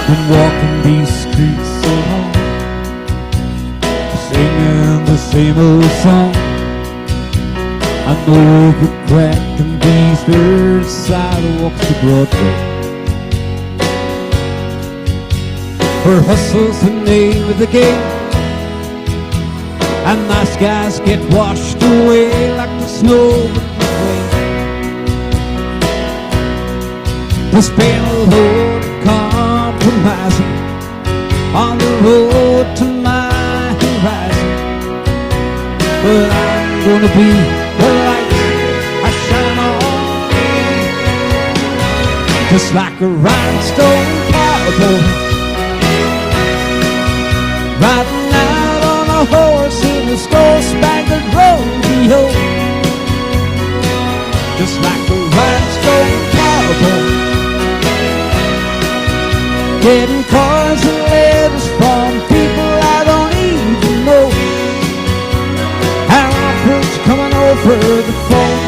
Been walking these streets so long, singing the same old song. I know the crack in these dirt sidewalks to Broadway, where hustle's the name of the game, and nice guys get washed away like the snow with the rain. There's been a load of compromising on the road to my horizon, but I'm gonna be the light I shine on me, just like a rhinestone cowboy riding out on a horse in a star-spangled rodeo, just like a rhinestone cowboy, getting cards and letters from people I don't even know, and offers coming over the phone.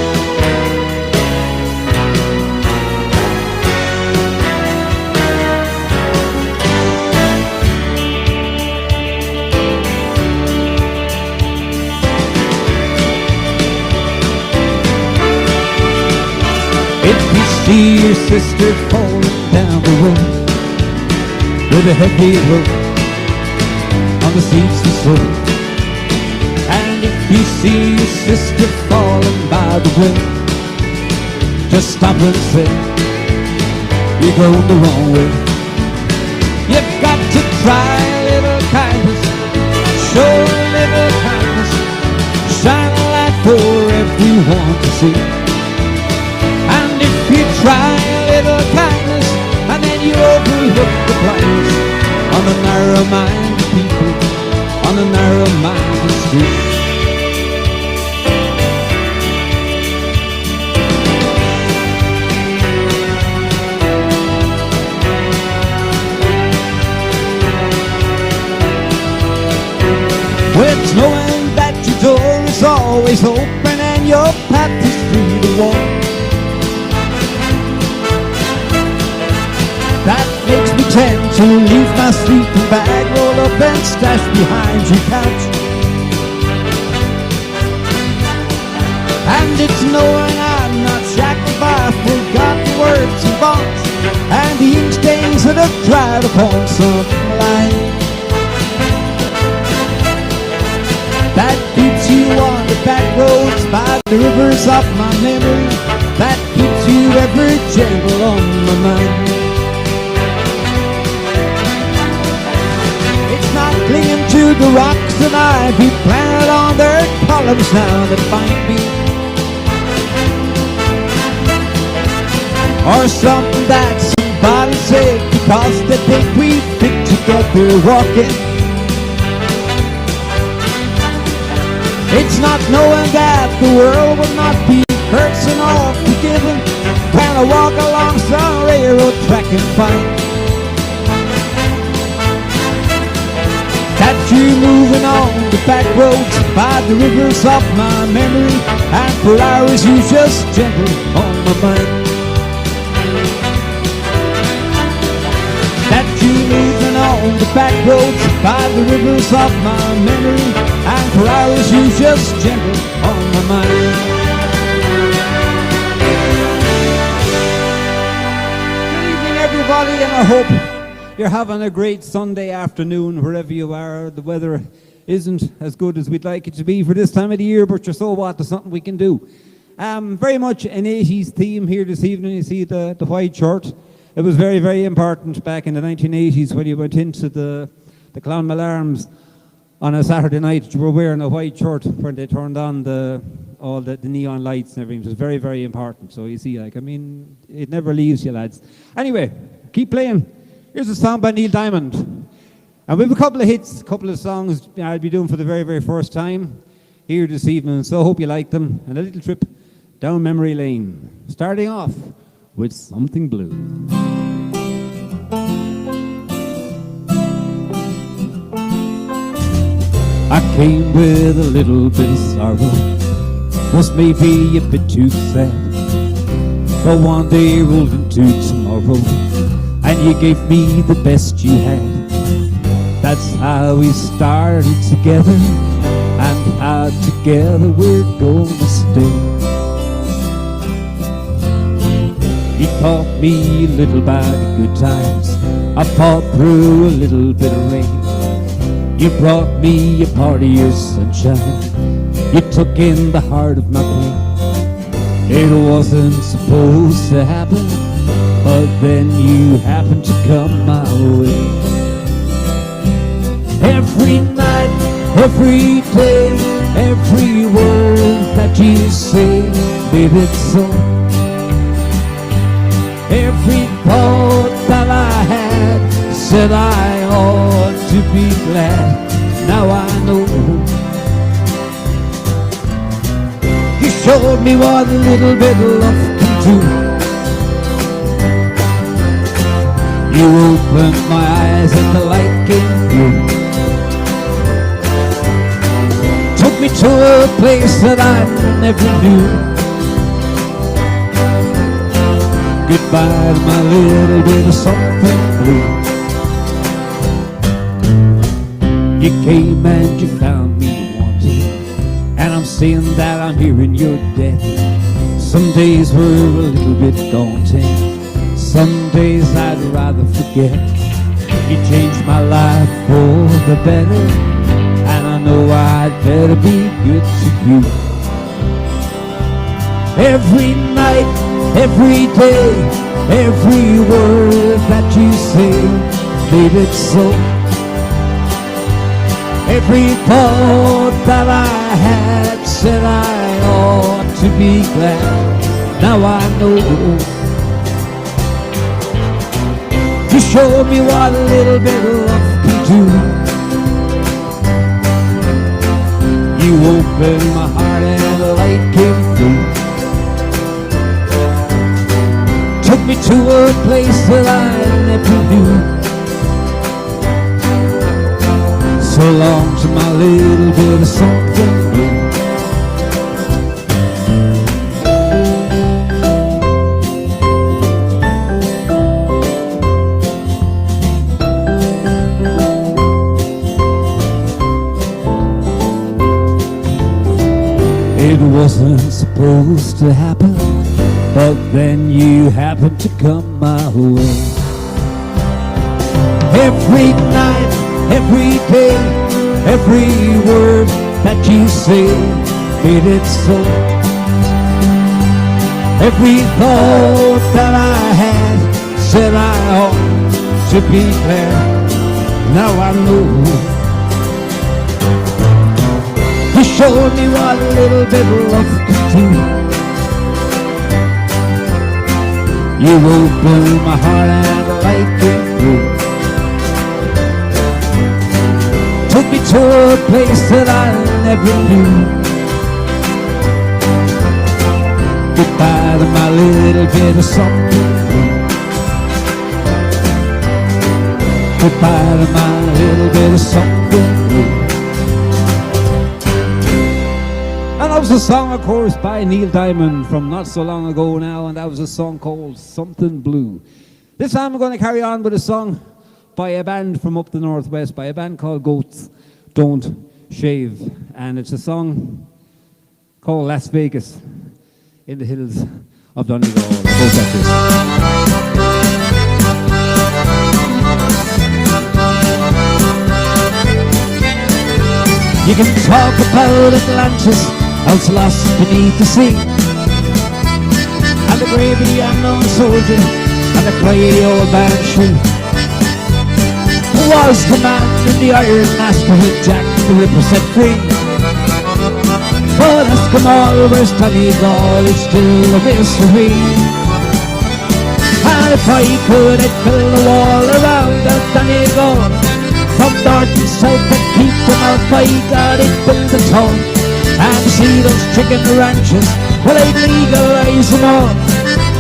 If you see your sister falling down the road with a heavy load on the seats of soul, and if you see your sister falling by the way, just stop and say, you're going the wrong way. You've got to try a little kindness, show a little kindness, shine a light for everyone to see. And if you try a little kindness, and then you overlook the blindness on the narrow-minded people, on the narrow-minded street. Well, it's knowing that your door is always open and your path is free to walk. That makes me tend to leave my sleeping bag, roll up and stash behind your couch. And it's knowing I'm not shackled by forgotten words and bonds, and the ink stains that have dried upon some line. That keeps you on the back roads by the rivers of my memory, that keeps you ever gentle on my mind. Clinging to the rocks and ivy planted on their columns now that bind me, or something that somebody said because they think we fit together walking. It's not knowing that the world will not be cursing or forgiven when I walk along some railroad track and find that you're moving on the back roads by the rivers of my memory, and for hours you just gentle on my mind. That you're moving on the back roads by the rivers of my memory, and for hours you just gentle on my mind. Good evening, everybody, and I hope you're having a great Sunday afternoon wherever you are. The weather isn't as good as we'd like it to be for this time of the year, but so what, there's something we can do. Very much an 80s theme here this evening. You see the white shirt. It was very, very important back in the 1980s when you went into the Clonmel Arms on a Saturday night. You were wearing a white shirt when they turned on all the neon lights and everything. It was very, very important. So you see, it never leaves you, lads. Anyway, keep playing. Here's a song by Neil Diamond. And we have a couple of hits, a couple of songs I'll be doing for the very, very first time here this evening. So I hope you like them. And a little trip down memory lane. Starting off with Something Blue. I came with a little bit of sorrow, was maybe a bit too sad, but one day rolled into tomorrow. and you gave me the best you had. That's how we started together, and how together we're gonna stay. You taught me a little about good times. I fought through a little bit of rain. You brought me a part of your sunshine. You took in the heart of my pain. It wasn't supposed to happen, but then you happened to come my way. Every night, every day, every word that you say made it so. Every thought that I had said I ought to be glad. Now I know. You showed me what a little bit of love can do. You opened my eyes and the light came through. Took me to a place that I never knew. Goodbye to my little bit of something blue. You came and you found me wanting, and I'm saying that I'm hearing your death. Some days were a little bit daunting, some days I'd rather forget. You changed my life for the better, and I know I'd better be good to you. Every night, every day, every word that you say made it so. Every thought that I had said I ought to be glad. Now I know. You showed me what a little bit of love can do. You opened my heart and the light came through. Took me to a place that I never knew. So long to my little bit of something blue. It wasn't supposed to happen, but then you happened to come my way. Every night, every day, every word that you say made it so. Every thought that I had said I ought to be glad. Now I know. You showed me what a little bit of love could do. You opened my heart and the light came through. Took me to a place that I never knew. Goodbye to my little bit of something blue. Goodbye to my little bit of something blue. And that was a song, of course, by Neil Diamond from not so long ago now, and that was a song called Something Blue. This time I'm going to carry on with a song by a band from up the northwest, by a band called Goats Don't Shave, and it's a song called Las Vegas in the hills of Donegal. It goes like this. You can talk about Atlantis, out lost beneath the sea, and the brave of the unknown soldier, and the quiet old banshee, who was the man in the iron master who Jack the Ripper set free. But Eskimo where's Donegal is still a mystery. And if I could, I'd fill the wall around Donegal, from north to south, and keep them out by God, it built the town. And see those chicken ranches, well, I'd legalize them all.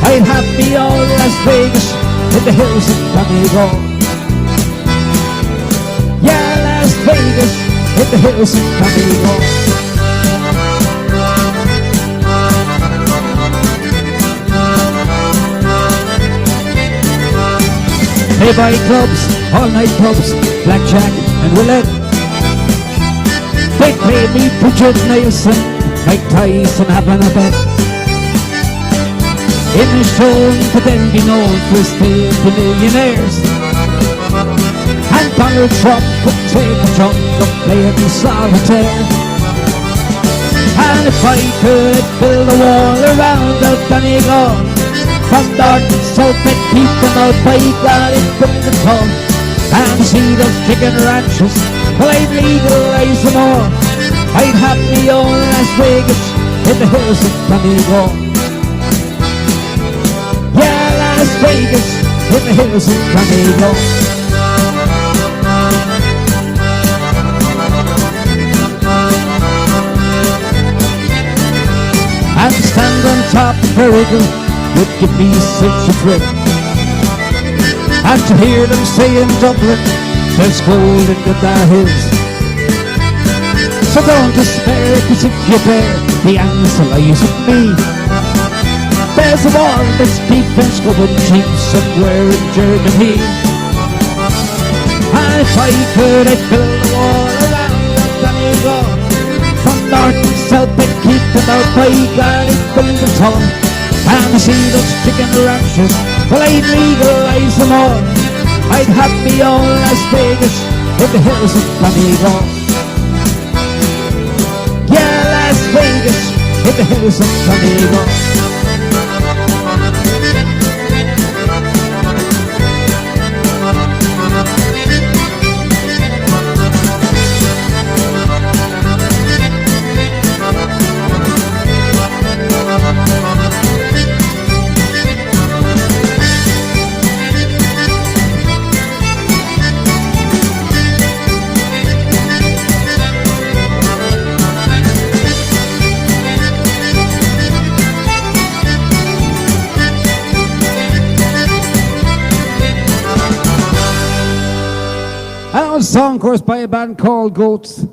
I'd have me all Las Vegas in the hills of Donegal. Yeah, Las Vegas in the hills of Donegal. They buy clubs, all-night pubs, blackjack and roulette. They play me Bridget Nielsen, Mike Tyson having a bet. It is shown to them be known for still the millionaires. And Donald Trump would take a chunk of playing solitaire. And if I could build a wall around the Donegal, from north to south and keep them out by God in Britain, and see those chicken ranches, well I'd legalize them all. I'd have me own Las Vegas in the hills of Donegal. Yeah, Las Vegas in the hills of Donegal. And stand on top of a wriggle would give me such a thrill. And to hear them say in Dublin, there's gold in Goodar Hills. So don't despair, cause if you dare, the answer lies with me. There's a wall that's deep French going cheap somewhere in Germany. And if I could, I'd build a wall around the Donegal, from north to south and keep them out by God in Britain. And see those chicken ranches, well I'd legalize them all. I'd have me own Las Vegas in the hills of Donegal. Yeah, Las Vegas in the hills of Donegal. A song, of course, by a band called Goats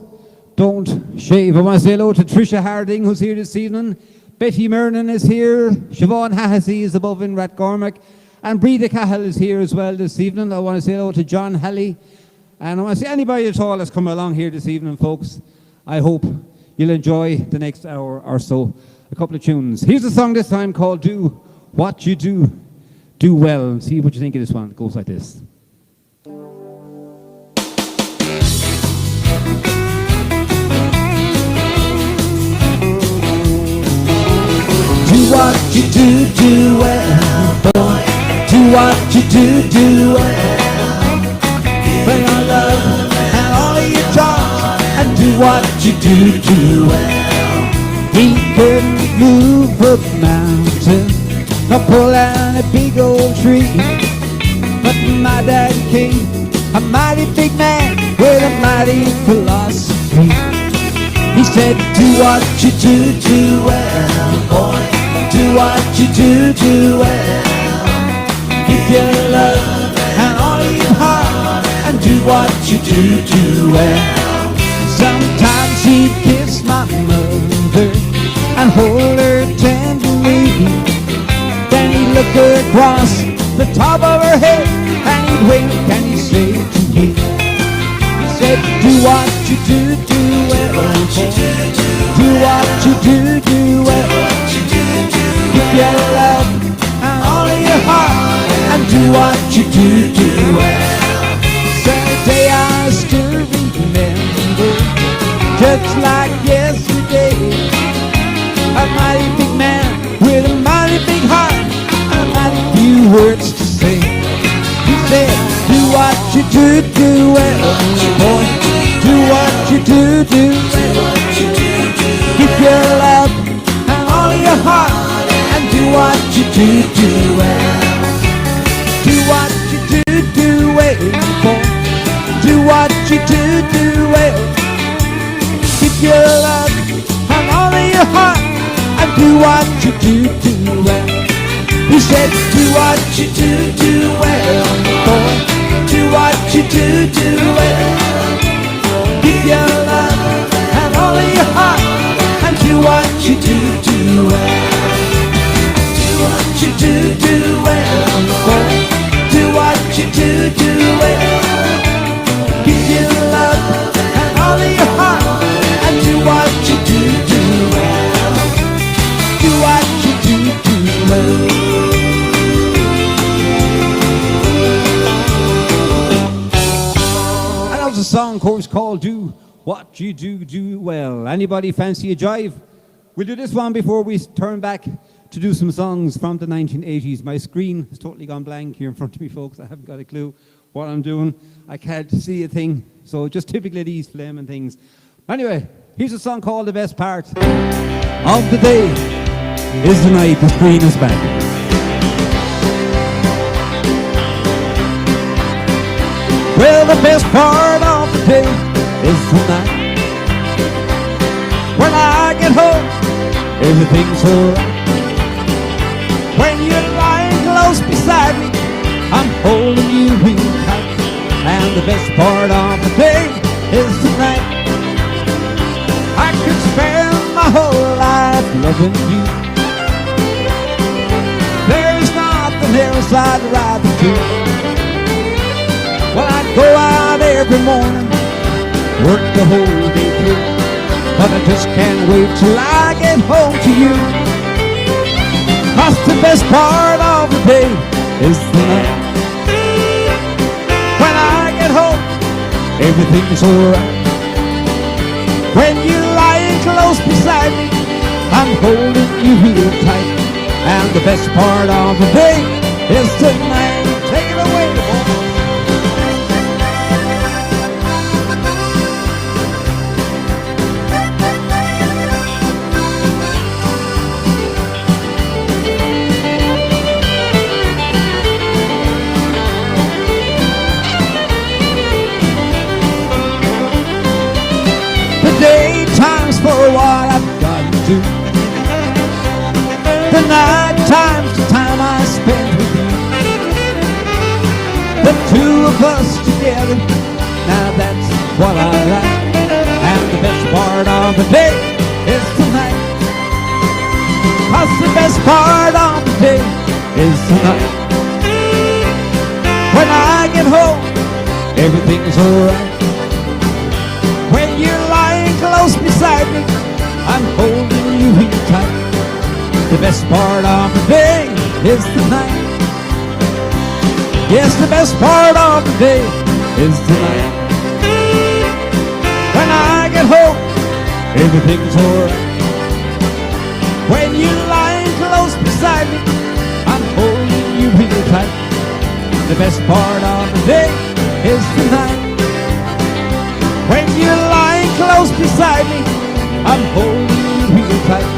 Don't Shave. I want to say hello to Tricia Harding, who's here this evening. Betty Mernon is here. Siobhan Hahasey is above in Rathcormac. And Breda Cahill is here as well this evening. I want to say hello to John Halley. And I want to say anybody at all that's come along here this evening, folks. I hope you'll enjoy the next hour or so. A couple of tunes. Here's a song this time called Do What You Do, Do Well. See what you think of this one. It goes like this. Do what you do well, boy. Do what you do well. Bring your love and all your talk, and do what you do well. He couldn't move a mountain, nor pull down a big old tree. But my dad came, a mighty big man with a mighty philosophy. He said, do what you do well, boy. Do what you do well. Give your love and all your heart, and do what you do well. Sometimes he'd kiss my mother and hold her tenderly. Then he'd look across the top of her head and he'd wink and he'd say to me, he said, do what you do well. Do what you do well. Give your love and all of your heart, and do what you do well. Someday I still remember, just like yesterday, a mighty big man with a mighty big heart and a mighty few words to say. He said, do what you do well, boy. Do what you do well. Give your love and all of your heart, do what you do well. Do what you do well, boy. Do what you do well. Give your love and all of your heart, and do what you do well. He said, do what you do well, boy. Do what you do well. Give your love and all of your heart, and do what you do well. Do what you do well, boy. Do what you do song, of course, called Do What You Do Well. Anybody fancy a jive? We'll do this one before we turn back to do some songs from the 1980s. My screen has totally gone blank here in front of me, folks. I haven't got a clue what I'm doing. I can't see a thing. So just typically these flaming things. Anyway, here's a song called The Best Part of the Day is the Night the Screen is Back. Well, the best part of the day is the night. When I get home, everything's alright. When you're lying close beside me, I'm holding you real tight. And the best part of the day is the night. I could spend my whole life loving you. There's nothing else I'd rather do. Well, I'd go out every morning, work the whole day through, but I just can't wait till I get home to you. 'Cause the best part of the day is the night. When I get home, everything's alright. When you're lying close beside me, I'm holding you real tight. And the best part of the day is the night. Take it away, boy. Daytime's for what I've got to do. The night time's the time I spend with you. The two of us together, now that's what I like. And the best part of the day is tonight. 'Cause the best part of the day is tonight. When I get home, everything's alright. When you're lying close beside me, I'm holding you real tight. The best part of the day is the night. Yes, the best part of the day is the night. When I get home, everything's alright. When you're lying close beside me, I'm holding you real tight. The best part of the day is the night. When you're lying close beside me, I'm holding you real tight.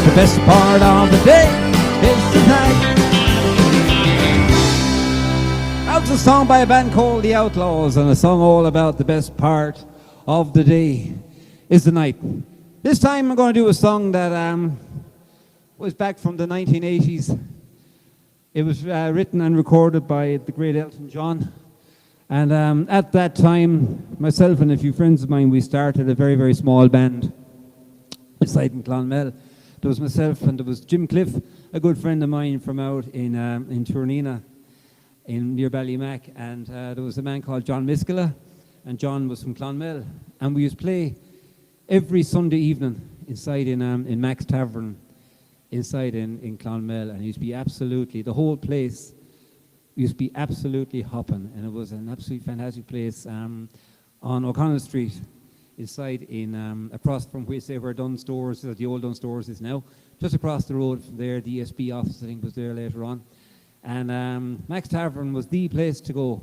The best part of the day is tonight. That's a song by a band called The Outlaws, and a song all about the best part of the day is the night. This time I'm going to do a song that was back from the 1980s. It was written and recorded by the great Elton John. And at that time, myself and a few friends of mine, we started a very, very small band beside in Clonmel. There was myself and there was Jim Cliff, a good friend of mine from out in Turnina, near Ballymac. And there was a man called John Miskela, and John was from Clonmel. And we used to play every Sunday evening inside in Mac's Tavern, inside in Clonmel. And it used to be absolutely, the whole place used to be absolutely hopping, and it was an absolutely fantastic place on O'Connell Street, inside in across from where Dunn Stores, the old Dunn Stores is now, just across the road from there. The ESB office, I think, was there later on, and Mac's Tavern was the place to go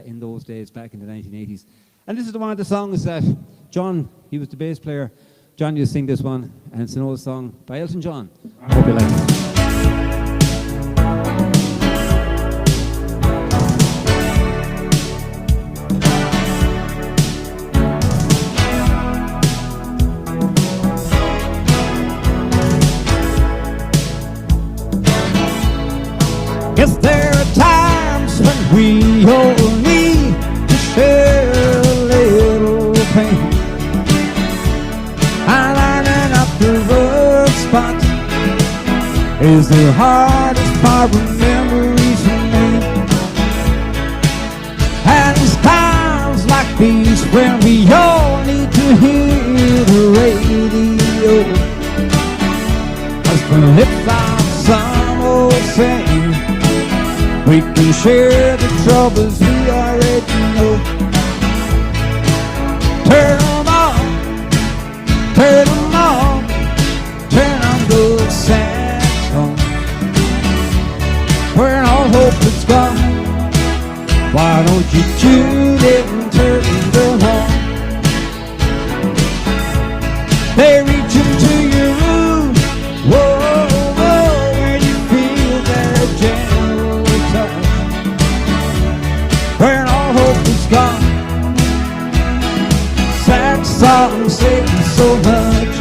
in those days back in the 1980s. And this is one of the songs that John, he was the bass player. John used to sing this one, and it's an old song by Elton John. I hope you like it. Yes, there are times when we all need to share a little pain. And ironing up the rough spots is the hardest part of memories for me. And it's times like these when we all need to hear the radio, as the lips of some old saying, we can share the troubles we already know. Turn them on, turn them on, turn on those sad songs. When all hope is gone, why don't you tune it and turn them on? They reach into your room, whoa, whoa, when you feel their gentle touch. When all hope is gone, sad songs say so much.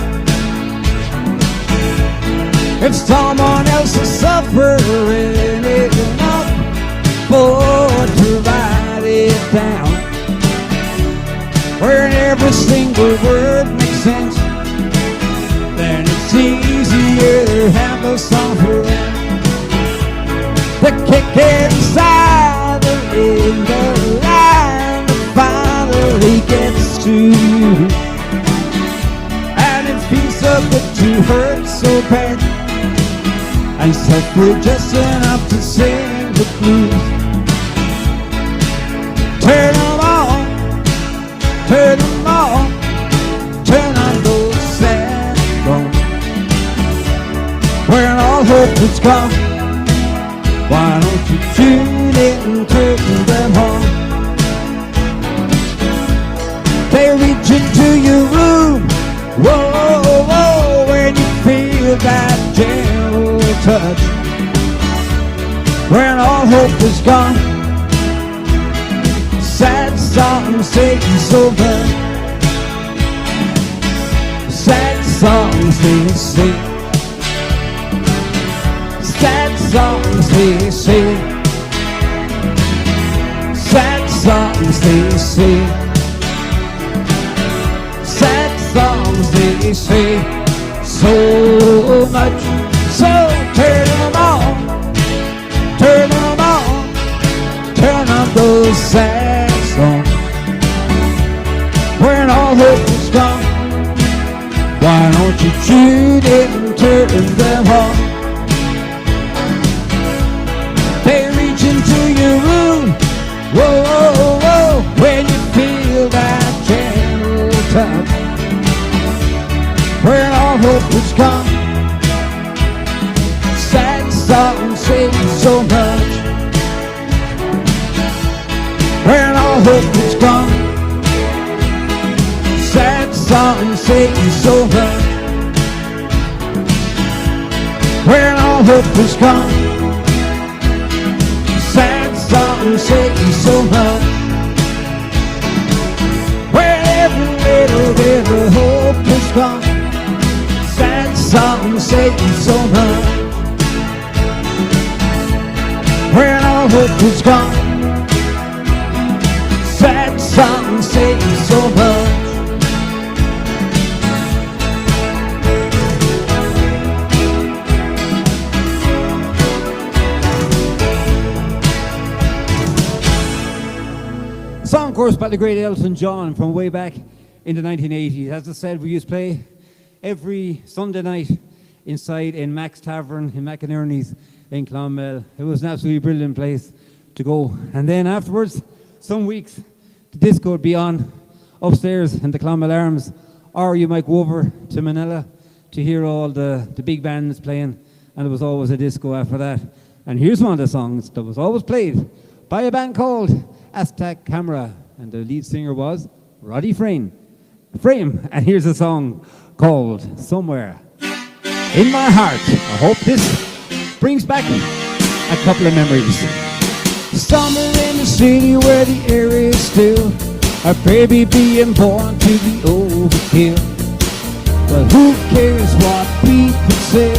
If someone else is suffering enough for to write it down, where every single word makes sense, then it's easier to have a song for them. The kick inside in the line that finally gets to you, and it feels so good to hurt so bad, and suffer just enough to sing the blues. Turn them on, turn them on, turn on those sad songs. When all hope is gone, why don't you tune in and turn them on? They reach into your room, whoa, whoa, when you feel that gentle touch. When all hope is gone, sad songs say so much. Sad songs they say, sad songs they say, sad songs they say, sad songs they say so much. So turn them on, turn them on, turn on those sad songs. When all hope is gone, why don't you tune in and turn them on? They reach into your room, whoa, whoa, whoa, when you feel that gentle touch. When all hope is gone, sad songs say so much. When all hope is gone, sad songs say so much. When all hope is gone, sad songs say so much. When every little bit of hope is gone, sad songs say so much. When all hope is gone, sad songs say so much. Song, of course, by the great Elton John from way back in the 1980s. As I said, we used to play every Sunday night inside in Mac's Tavern in McInerney's in Clonmel. It was an absolutely brilliant place to go. And then afterwards, some weeks, the disco would be on upstairs in the Clonmel Arms, or you might go over to Manila to hear all the big bands playing, and there was always a disco after that. And here's one of the songs that was always played by a band called Aztec Camera, and the lead singer was Roddy Frame. And here's a song called Somewhere in My Heart. I hope this brings back a couple of memories. Somewhere in the city where the air is still, a baby being born to be overkill. But who cares what people say?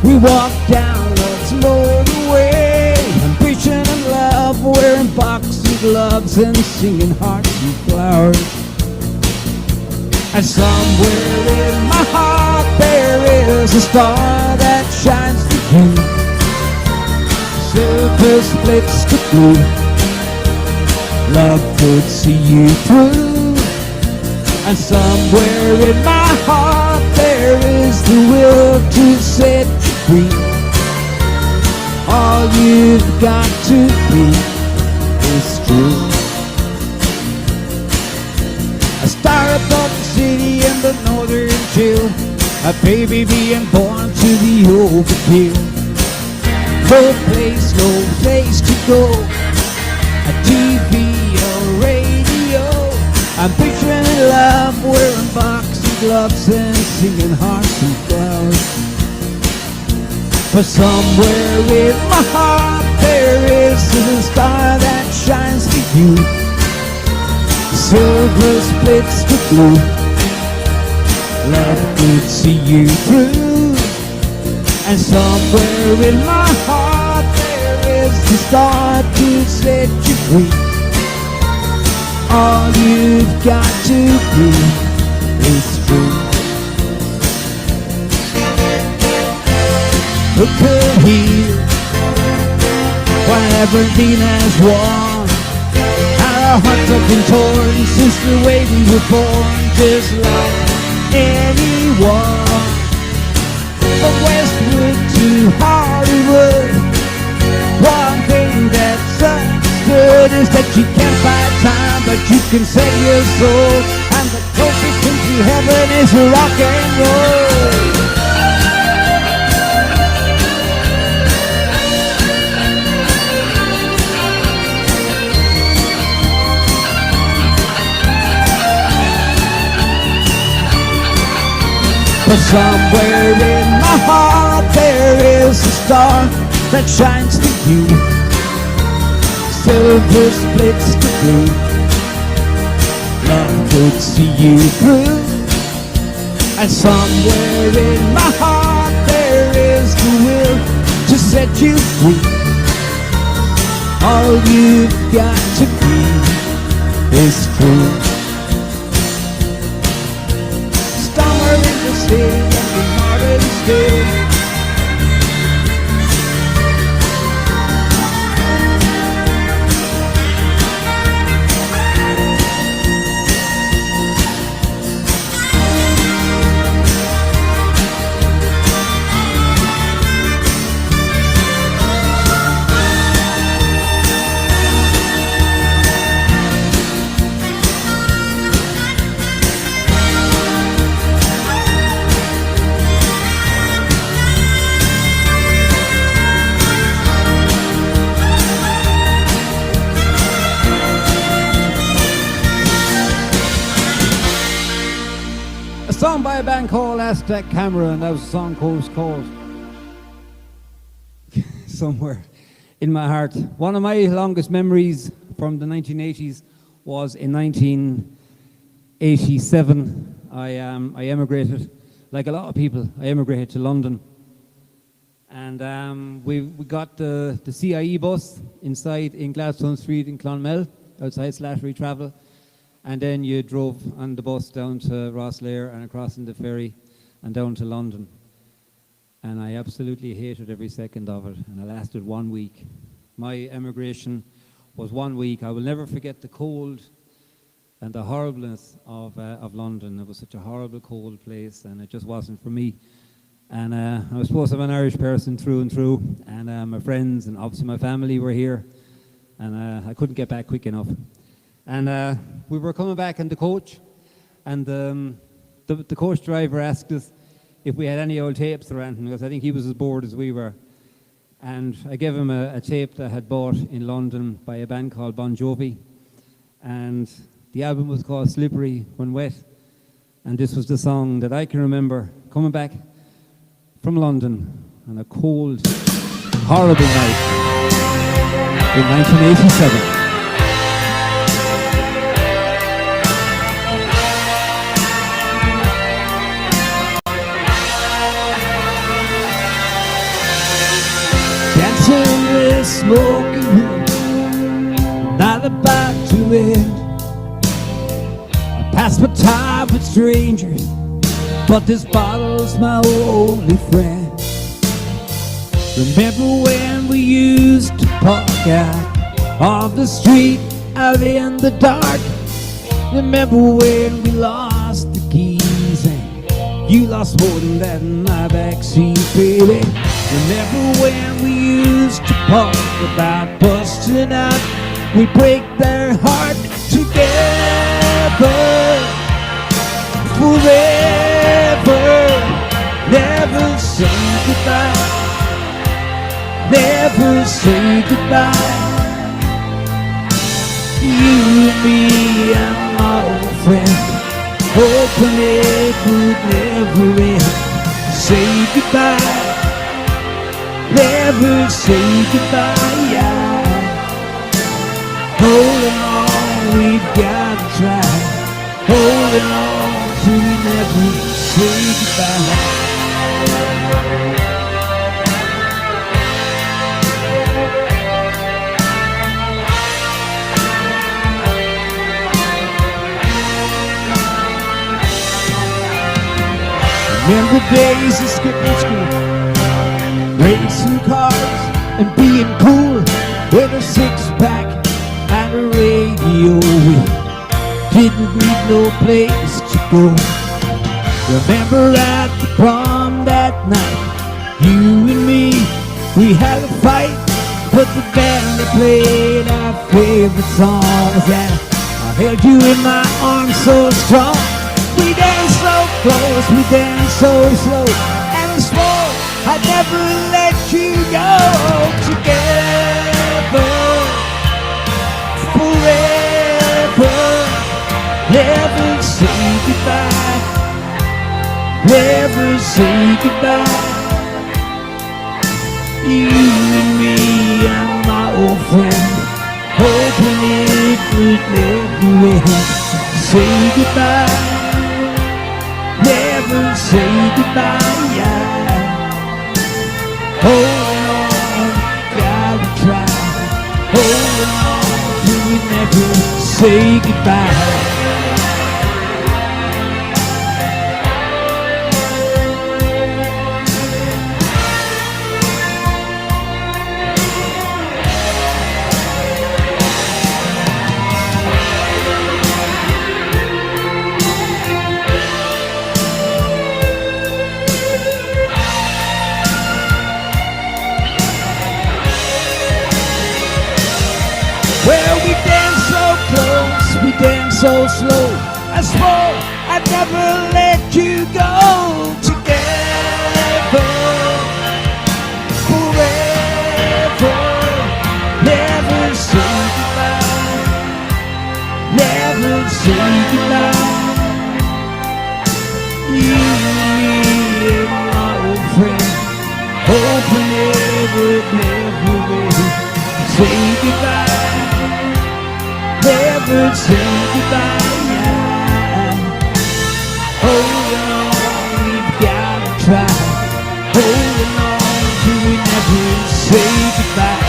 We walk down love's motorway, ambition and love, wearing boxing gloves and singing hearts and flowers. And somewhere in my heart there is a star that shines for you. Silver splits the blue, love could see you through. And somewhere in my heart there is the will to set you free. All you've got to be is true. city in the northern chill, a baby being born to the overkill. No place to go, a TV or radio. I'm picturing love, wearing boxing gloves and singing hearts and flowers. But somewhere in my heart there is a star that shines for you. Silver splits the blue. Love could see you through. And somewhere in my heart there is a star to set you free. All you've got to do is true. Look at here, what Aberdeen has won. Our hearts have been torn since the way we were born, just like anyone. From Westwood to Hollywood, one thing that's understood is that you can't buy time, but you can sell your soul. And the closest thing to heaven is rock and roll. But somewhere in my heart there is a star that shines for you. Silver splits the blue. Love could see you through. And somewhere in my heart there is the will to set you free. All you've got to be is true. And the modern still. A song by a band called Aztec Camera, and that was a song called Somewhere in My Heart. One of my longest memories from the 1980s was in 1987. I emigrated, like a lot of people, I emigrated to London. And we got the CIE bus inside in Gladstone Street in Clonmel, outside Slattery Travel. And then you drove on the bus down to Rosslare and across in the ferry and down to London. And I absolutely hated every second of it. And it lasted 1 week. My emigration was 1 week. I will never forget the cold and the horribleness of London. It was such a horrible, cold place, and it just wasn't for me. And I was supposed to be an Irish person through and through. And my friends and obviously my family were here. And I couldn't get back quick enough. And we were coming back in the coach, and the coach driver asked us if we had any old tapes or anything, because I think he was as bored as we were. And I gave him a tape that I had bought in London by a band called Bon Jovi. And the album was called Slippery When Wet. And this was the song that I can remember coming back from London on a cold, horrible night in 1987. Smoking room, not about to end. I pass my time with strangers, but this bottle's my only friend. Remember when we used to park out on the street out in the dark? Remember when we lost the keys and you lost more than that in my backseat, baby? Remember when we used to talk about busting out? We break their heart together. forever. Never say goodbye. Never say goodbye. You and me and my old friend, hoping it would never end. Say goodbye. Never say goodbye. Yeah. Holding on, we've got to try. Holding on till we never say goodbye. Remember days of skipping school, racing cars and being cool, with a six-pack and a radio. We didn't need no place to go. Remember at the prom that night, you and me, we had a fight, but the band that played our favorite songs, and I held you in my arms so strong. We danced so close, we danced so slow, and I swore I'd never let you go. Together, forever, never say goodbye. Never say goodbye. You and me and my old friend, hoping it would never end. Say goodbye. Never say goodbye. Yeah. Holding on, gotta try. Holding on till we never say goodbye. Well, we dance so close, we dance so slow. I swore I'd never let you go. Together, forever, never say goodbye. Never say goodbye. You and me and my old friend, hoping it would never end. Say goodbye. Never say goodbye. Yeah. Holding on, we've got to try. Holding on till we never say goodbye.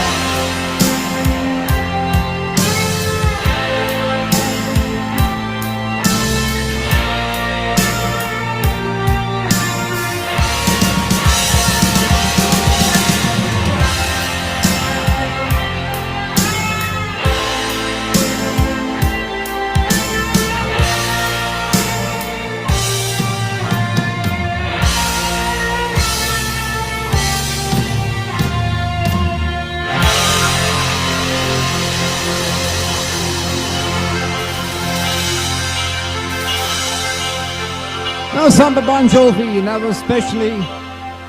Now Samba Bon Jovi, and that was especially,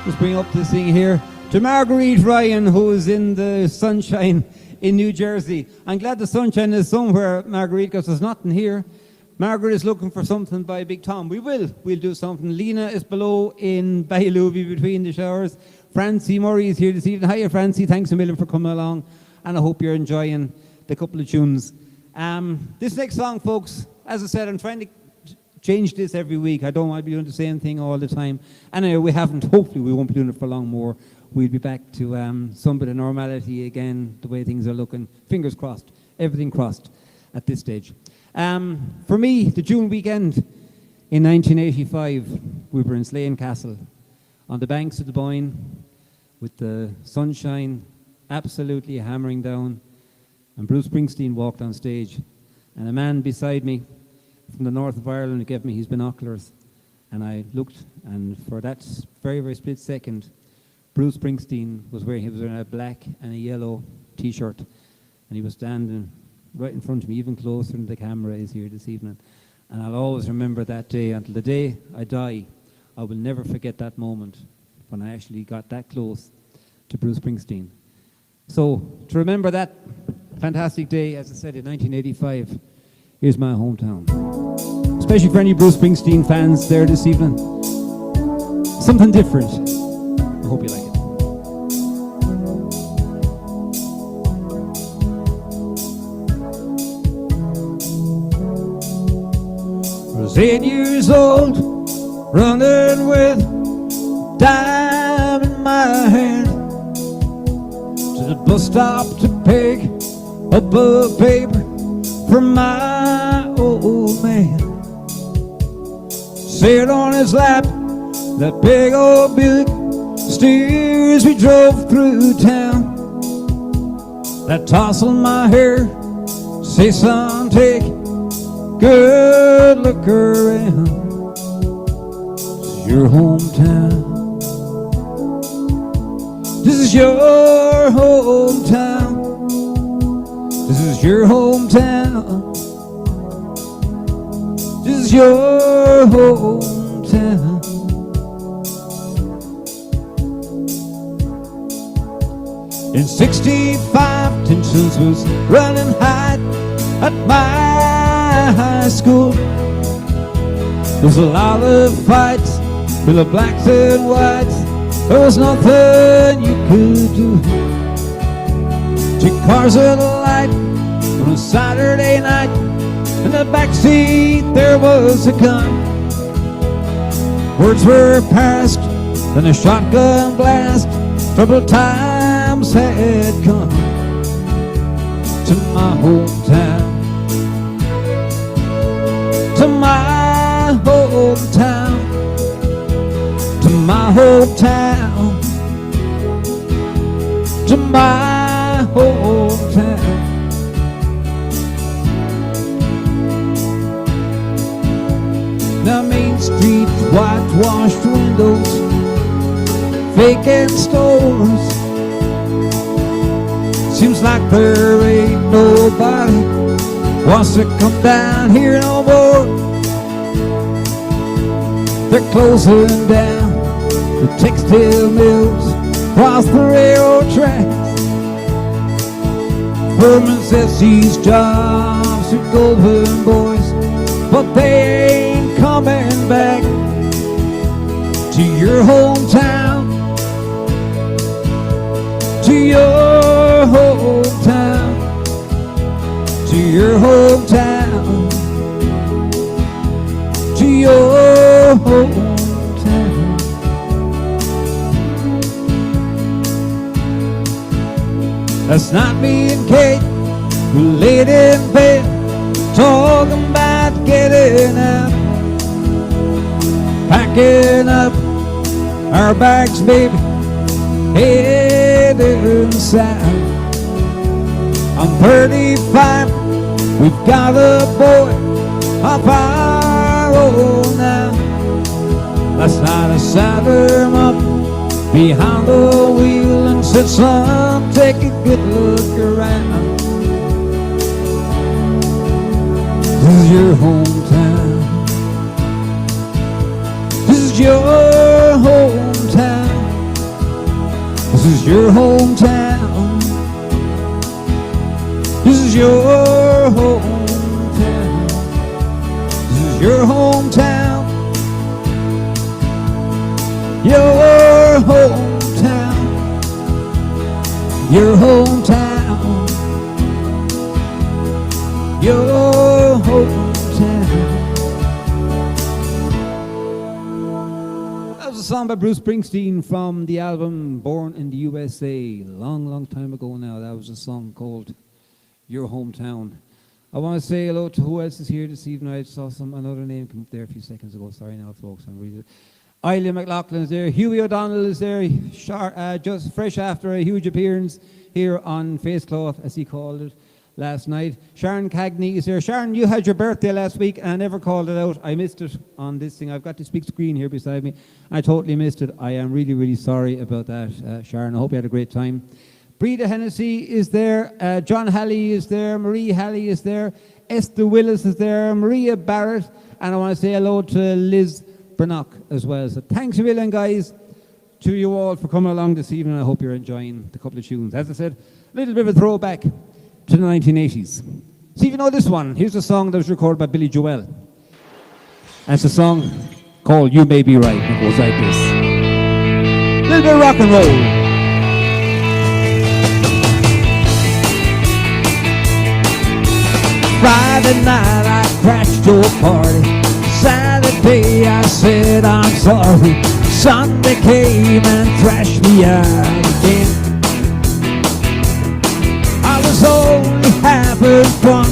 let's bring up this thing here, to Marguerite Ryan, who is in the sunshine in New Jersey. I'm glad the sunshine is somewhere, Marguerite, because there's nothing here. Margaret is looking for something by Big Tom. We'll do something. Lena is below in Bailubi between the showers. Francie Murray is here this evening. Hiya, Francie. Thanks a million for coming along, and I hope you're enjoying the couple of tunes. This next song, folks, as I said, I'm trying to change this every week. I don't want to be doing the same thing all the time. Anyway, we haven't. Hopefully, we won't be doing it for long more. We'll be back to some bit of normality again, the way things are looking. Fingers crossed. Everything crossed at this stage. For me, the June weekend in 1985, we were in Slane Castle on the banks of the Boyne with the sunshine absolutely hammering down, and Bruce Springsteen walked on stage, and a man beside me from the north of Ireland gave me his binoculars, and I looked, and for that very, very split second, Bruce Springsteen was wearing a black and a yellow t-shirt, and he was standing right in front of me, even closer than the camera is here this evening. And I'll always remember that day until the day I die. I will never forget that moment when I actually got that close to Bruce Springsteen. So, to remember that fantastic day, as I said, in 1985, here's my hometown. Especially for any Bruce Springsteen fans there this evening. Something different. I hope you like it. I was 8 years old, running with a dime in my hand to the bus stop to pick up a paper from my old man. Sat on his lap, that big old Buick steers we drove through town. That tousle in my hair, say son, take a good look around. This is your hometown. This is your hometown. This is your hometown. This is your hometown. In 65, tensions was running high at my high school. There was a lot of fights with the blacks and whites. There was nothing you could do. Two cars at a light on a Saturday night. In the backseat there was a gun. Words were passed, then a shotgun blast. Troubled times had come to my hometown. To my hometown. To my hometown. To my hometown. Now Main Street, whitewashed windows, vacant stores. Seems like there ain't nobody wants to come down here no more. They're closing down the textile mills across the railroad tracks. Foreman says these jobs are golden boys, but they ain't coming back to your hometown. To your hometown. To your hometown. To your hometown. That's not me and Kate, we laid in bed talking about getting out, packing up our bags, baby, heading south. I'm 35, we've got a boy of our own now. Last night I sat him up behind the wheel and said, son, take a good look around. This is your hometown. This is your hometown. This is your hometown. This is your hometown. This is your hometown. Your hometown. Your hometown. Your hometown. That was a song by Bruce Springsteen from the album Born in the USA. Long, long time ago now. That was a song called Your Hometown. I want to say hello to who else is here this evening. I saw another name come up there a few seconds ago. Sorry now, folks. I'm really... Eileen McLaughlin is there. Hughie O'Donnell is there. Just fresh after a huge appearance here on Face Cloth, as he called it last night. Sharon Cagney is there. Sharon, you had your birthday last week and I never called it out. I missed it on this thing. I've got this big screen here beside me. I totally missed it. I am really, really sorry about that, Sharon. I hope you had a great time. Breda Hennessy is there. John Halley is there. Marie Halley is there. Esther Willis is there, Maria Barrett, and I want to say hello to Liz Bernock as well. So thanks a million, guys, to you all for coming along this evening. I hope you're enjoying the couple of tunes. As I said, a little bit of a throwback to the 1980s. See if you know this one. Here's a song that was recorded by Billy Joel. And it's a song called You May Be Right. It goes like this. A little bit of rock and roll. Friday night I crashed your party. Saturday I said I'm sorry. Sunday came and thrashed me out again. I was only having fun,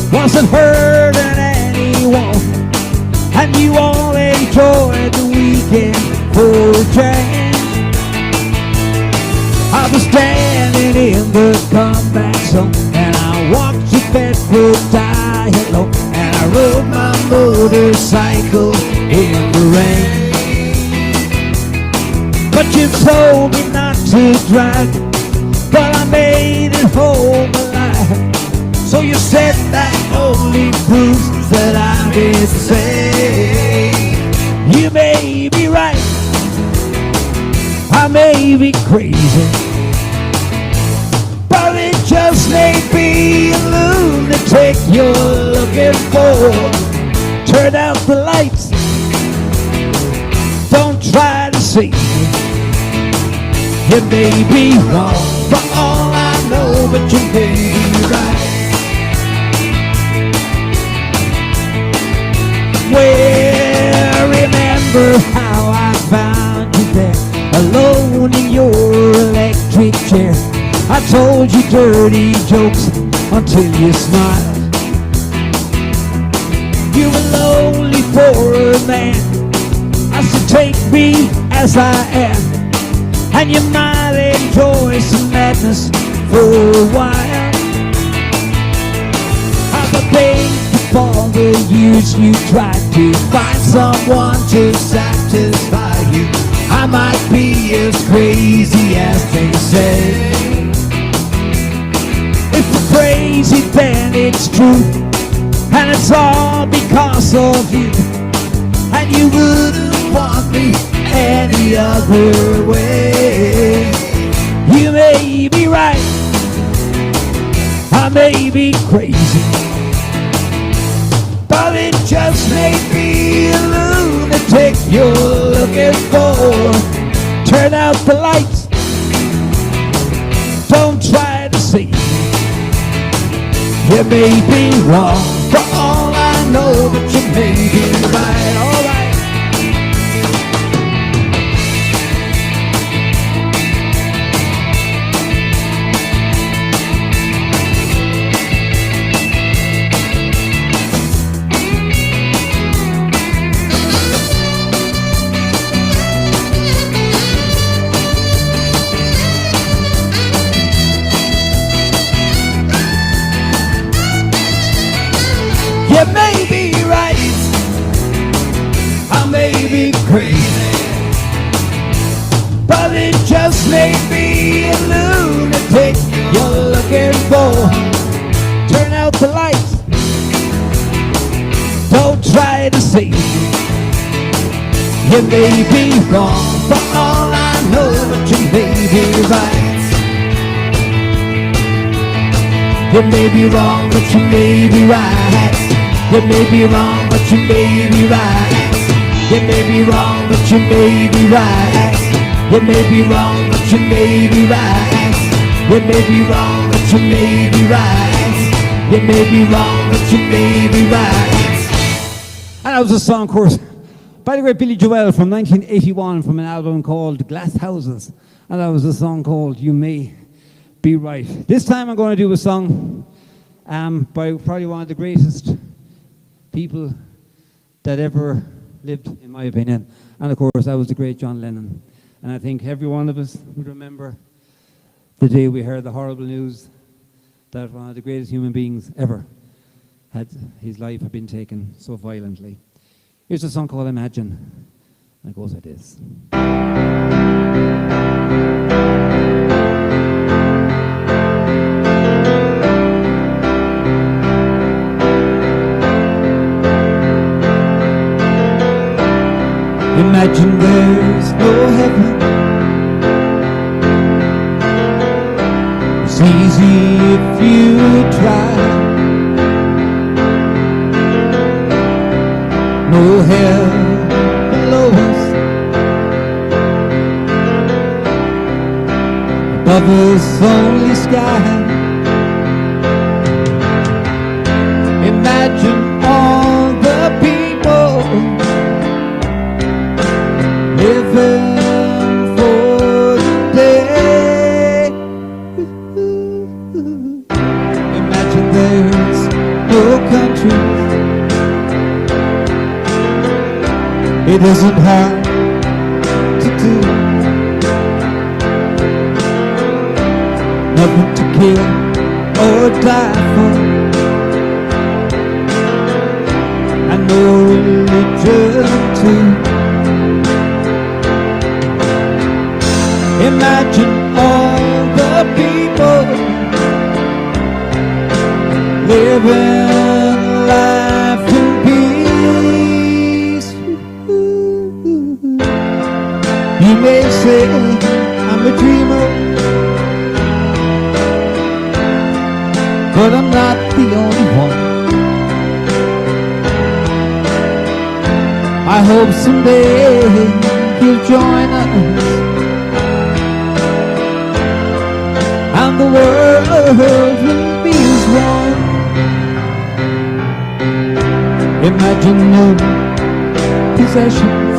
wasn't hurting anyone, and you all enjoyed the weekend for a change. I was standing in the comeback zone, and I walked to Bedford Dialogue, and I rode my motorcycle in the rain. But you told me not to drive, but I made it home alive. So you said that only proves that I did say. You may be right, I may be crazy, but it just may be a lunatic you're looking for. Turn out the lights, don't try to see me. You may be wrong for all I know, but you may be right. Well, remember how I found you there, alone in your electric chair. I told you dirty jokes until you smiled. You were lonely for a man, I said take me as I am, and you might enjoy some madness for a while. I've paid for all the years you tried to find someone to satisfy you. I might be as crazy as they say. If it's crazy, then it's true, and it's all because of you, and you wouldn't want me any other way. You may be right, I may be crazy, but it just may be a lunatic you're looking for. Turn out the lights, don't try to see me. You may be wrong for all I know, but you may be right. All right. You may be right, I may be crazy, but it just may be a lunatic you're looking for. Turn out the lights, don't try to see me. You may be wrong for all I know, but you may be right. You may be wrong, but you may be right. You may be wrong, but you may be right. You may be wrong, but you may be right. You may be wrong, but you may be right. You may be wrong, but you may be right. You may be wrong, but you may be right. And that was a song, of course, by the great Billy Joel from 1981 from an album called Glass Houses. And that was a song called You May Be Right. This time I'm going to do a song by probably one of the greatest people that ever lived, in my opinion. And of course, that was the great John Lennon. And I think every one of us would remember the day we heard the horrible news that one of the greatest human beings ever had his life had been taken so violently. Here's a song called Imagine, and it goes like this. Imagine there's no heaven. It's easy if you try. No hell below us. Above us only sky. Imagine all the people living for today. Imagine there's no countries. It isn't hard to do. Nothing to kill or die for. And no religion too. Imagine all the people living life in peace. You may say I'm a dreamer, but I'm not the only one. I hope someday you'll join us, and the world will be as one. Imagine no possessions.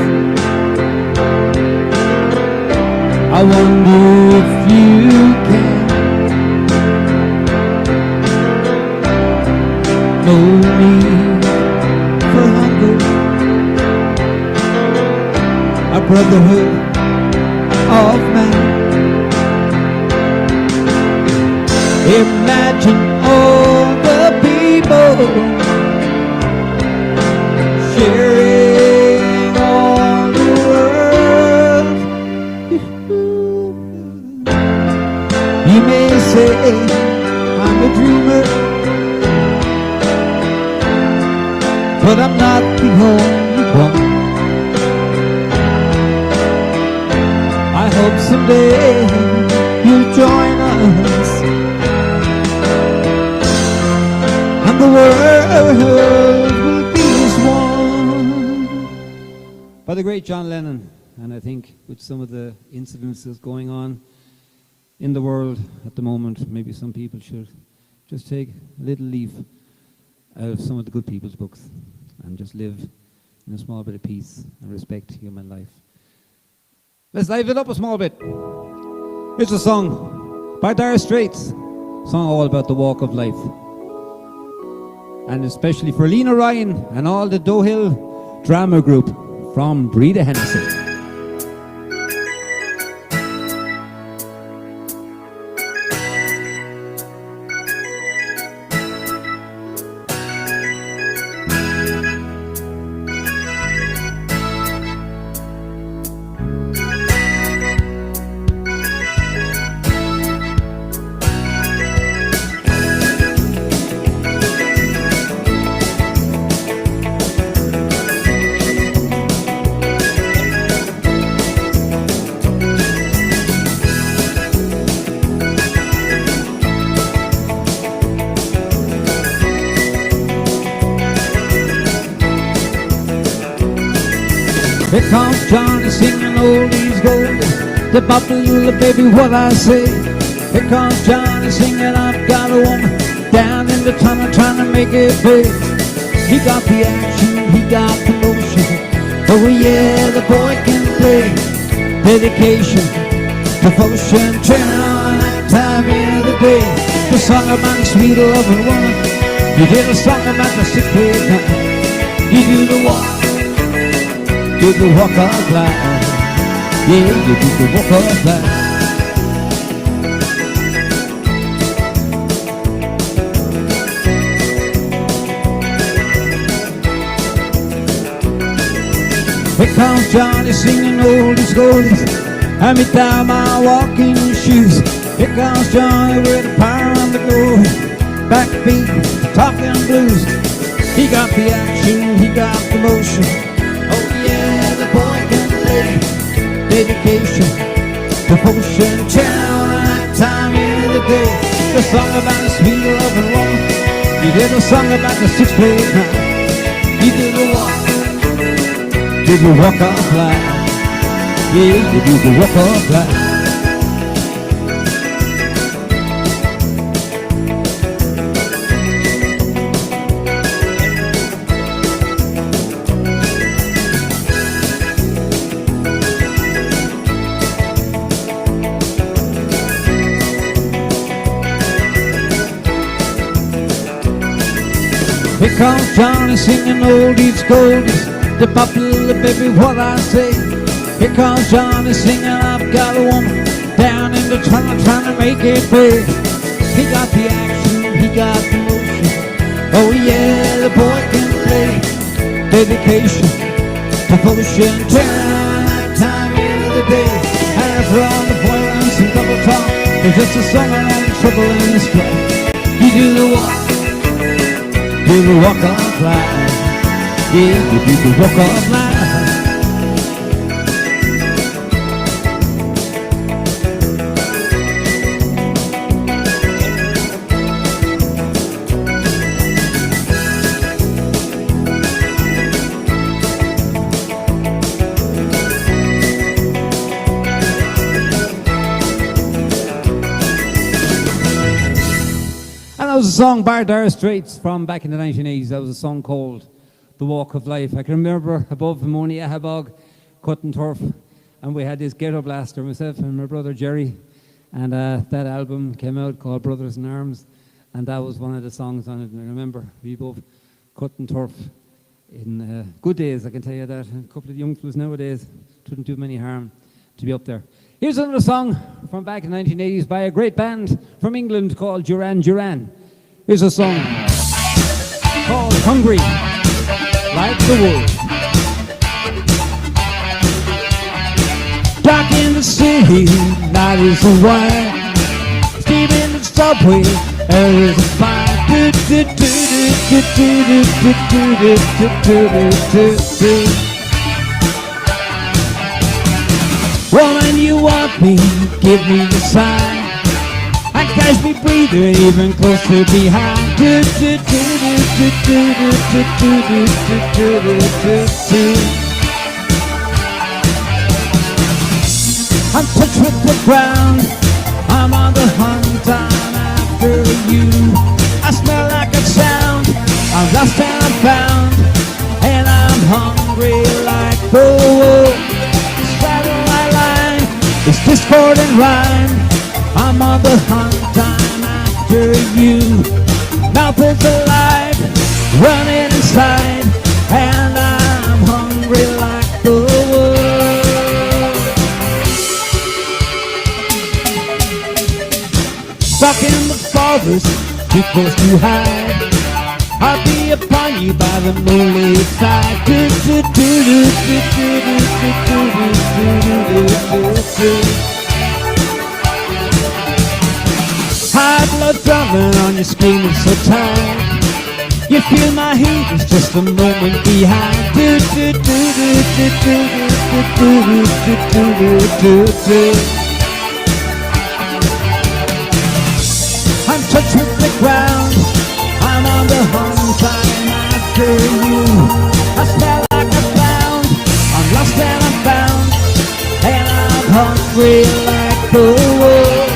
I wonder if you can. No need for hunger. A brotherhood of man. Imagine all the people sharing all the world. You may say I'm a dreamer, but I'm not the only one. I hope someday you'll join us, and the world will be as one. By the great John Lennon. And I think with some of the incidences going on in the world at the moment, maybe some people should just take a little leaf out of some of the good people's books and just live in a small bit of peace and respect human life. Let's liven it up a small bit. Here's a song by Dire Straits, a song all about the walk of life. And especially for Lena Ryan and all the Dohill Drama Group from Breda Hennessy. Here comes Johnny singing oldies goldies, the bottle, baby, what I say. Here comes Johnny singing, I've got a woman down in the tunnel trying to make it big. He got the action, he got the motion. Oh yeah, the boy can play. Dedication, devotion, turning on that time of the day. The song about the sweet loving woman. You hear the song about the sick man. You do the walk. Do the walk of life. Yeah, you do the walk of life. Here comes Johnny singing oldies goldies, hand me down my walking shoes. Here comes Johnny with the power on the go, backbeat, talking blues. He got the action, he got the motion. Oh yeah, the boy can dedication, devotion, turn time in the day. The song about the sweet love and woman. You did a song about the 6 plate night. You did the walk. Did the walk of life. Yeah, you did the walk of life. Here comes Johnny singing oldies goldies, the popular baby what I say. Here comes Johnny singing I've got a woman down in the tunnel trying to make it big. He got the action, he got the motion. Oh yeah, the boy can play. Dedication, devotion, time in the day. And for all the violence and double talk, there's just a song around trouble in the sky. You do the walk. Do the walk of life. Yeah, you do the walk of life. That was a song by Dire Straits from back in the 1980s. That was a song called The Walk of Life. I can remember above Monia Habog cutting turf, and we had this ghetto blaster, myself and my brother Jerry, and that album came out called Brothers in Arms, and that was one of the songs on it. And I remember we both cutting turf in good days, I can tell you that. A couple of young fellas nowadays wouldn't do many harm to be up there. Here's another song from back in the 1980s by a great band from England called Duran Duran. Here's a song called Hungry Like the Wolf. Dark in the city, night is a wine. Steam in the subway, air is a fire. Woman, you want me, give me the sign. And catch me breathing even closer behind. I'm touched with the ground, I'm on the hunt, I'm after you. I smell like a sound, I'm lost and I'm found, and I'm hungry like the wolf. Straddle my line, it's discord and rhyme. I'm on the hunt, I'm after you. Mouth is alive, running inside, and I'm hungry like the wolf. Stuck in the forest, too close to hide. I'll be upon you by the moonlit side. High blood drumming on your screaming so tight. You feel my heat is just a moment behind. I'm touched with the ground, I'm on the hunt, I'm after you. I smell like a clown, I'm lost and I'm found, and I'm hungry like the wolf.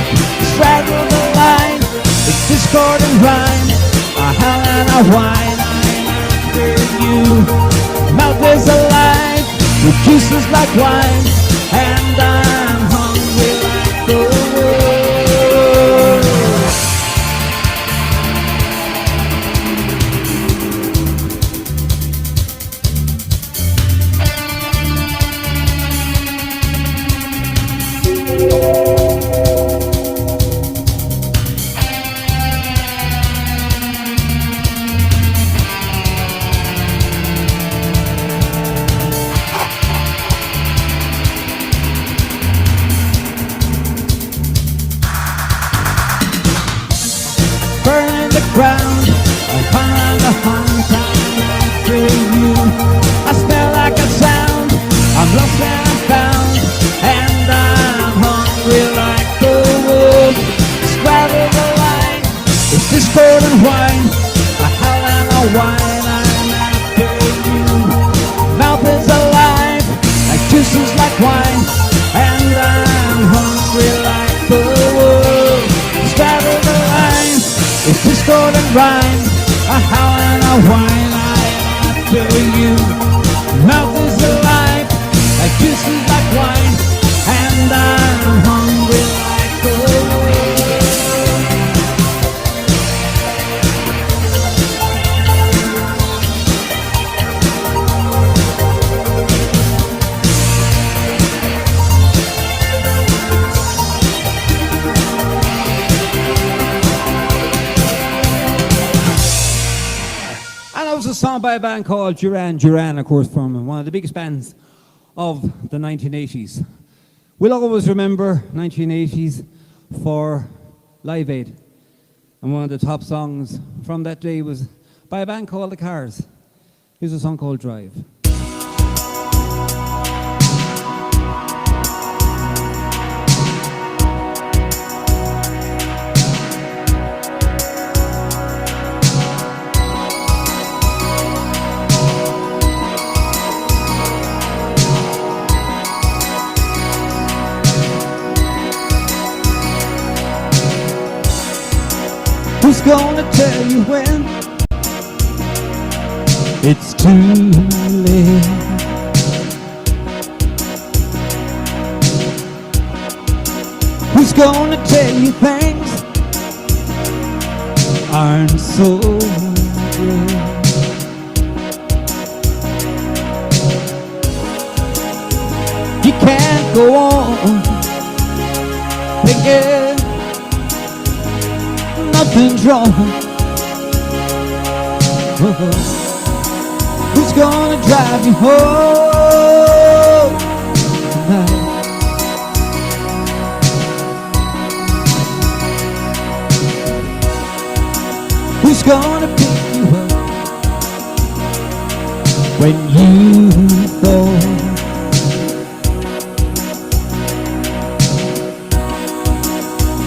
Straddle the line, it's discord and rhyme. I howl and I whine, I'm after you. Mouth is alive, the juice is like wine, and I'm hungry like the wolf. Burning the ground, I'm on the hunt, I'm after you. I smell like a sound, I'm lost and I'm found, and discord and whine, a howl and a whine, I'm after you. Mouth is alive, like juices like wine, and I'm hungry like the wolf. Straddle the line, it's discord and rhyme, a howl and a whine, I'm after you. Mouth is alive, like juices like wine, and I'm hungry like the wolf. And that was a song by a band called Duran Duran, of course, from one of the biggest bands of the 1980s. We'll always remember 1980s for Live Aid. And one of the top songs from that day was by a band called The Cars. Here's a song called Drive. Who's gonna tell you when it's too late? Who's gonna tell you things aren't so great? You can't go on thinking nothing's wrong. Who's gonna drive you home tonight? Who's gonna pick you up when you go?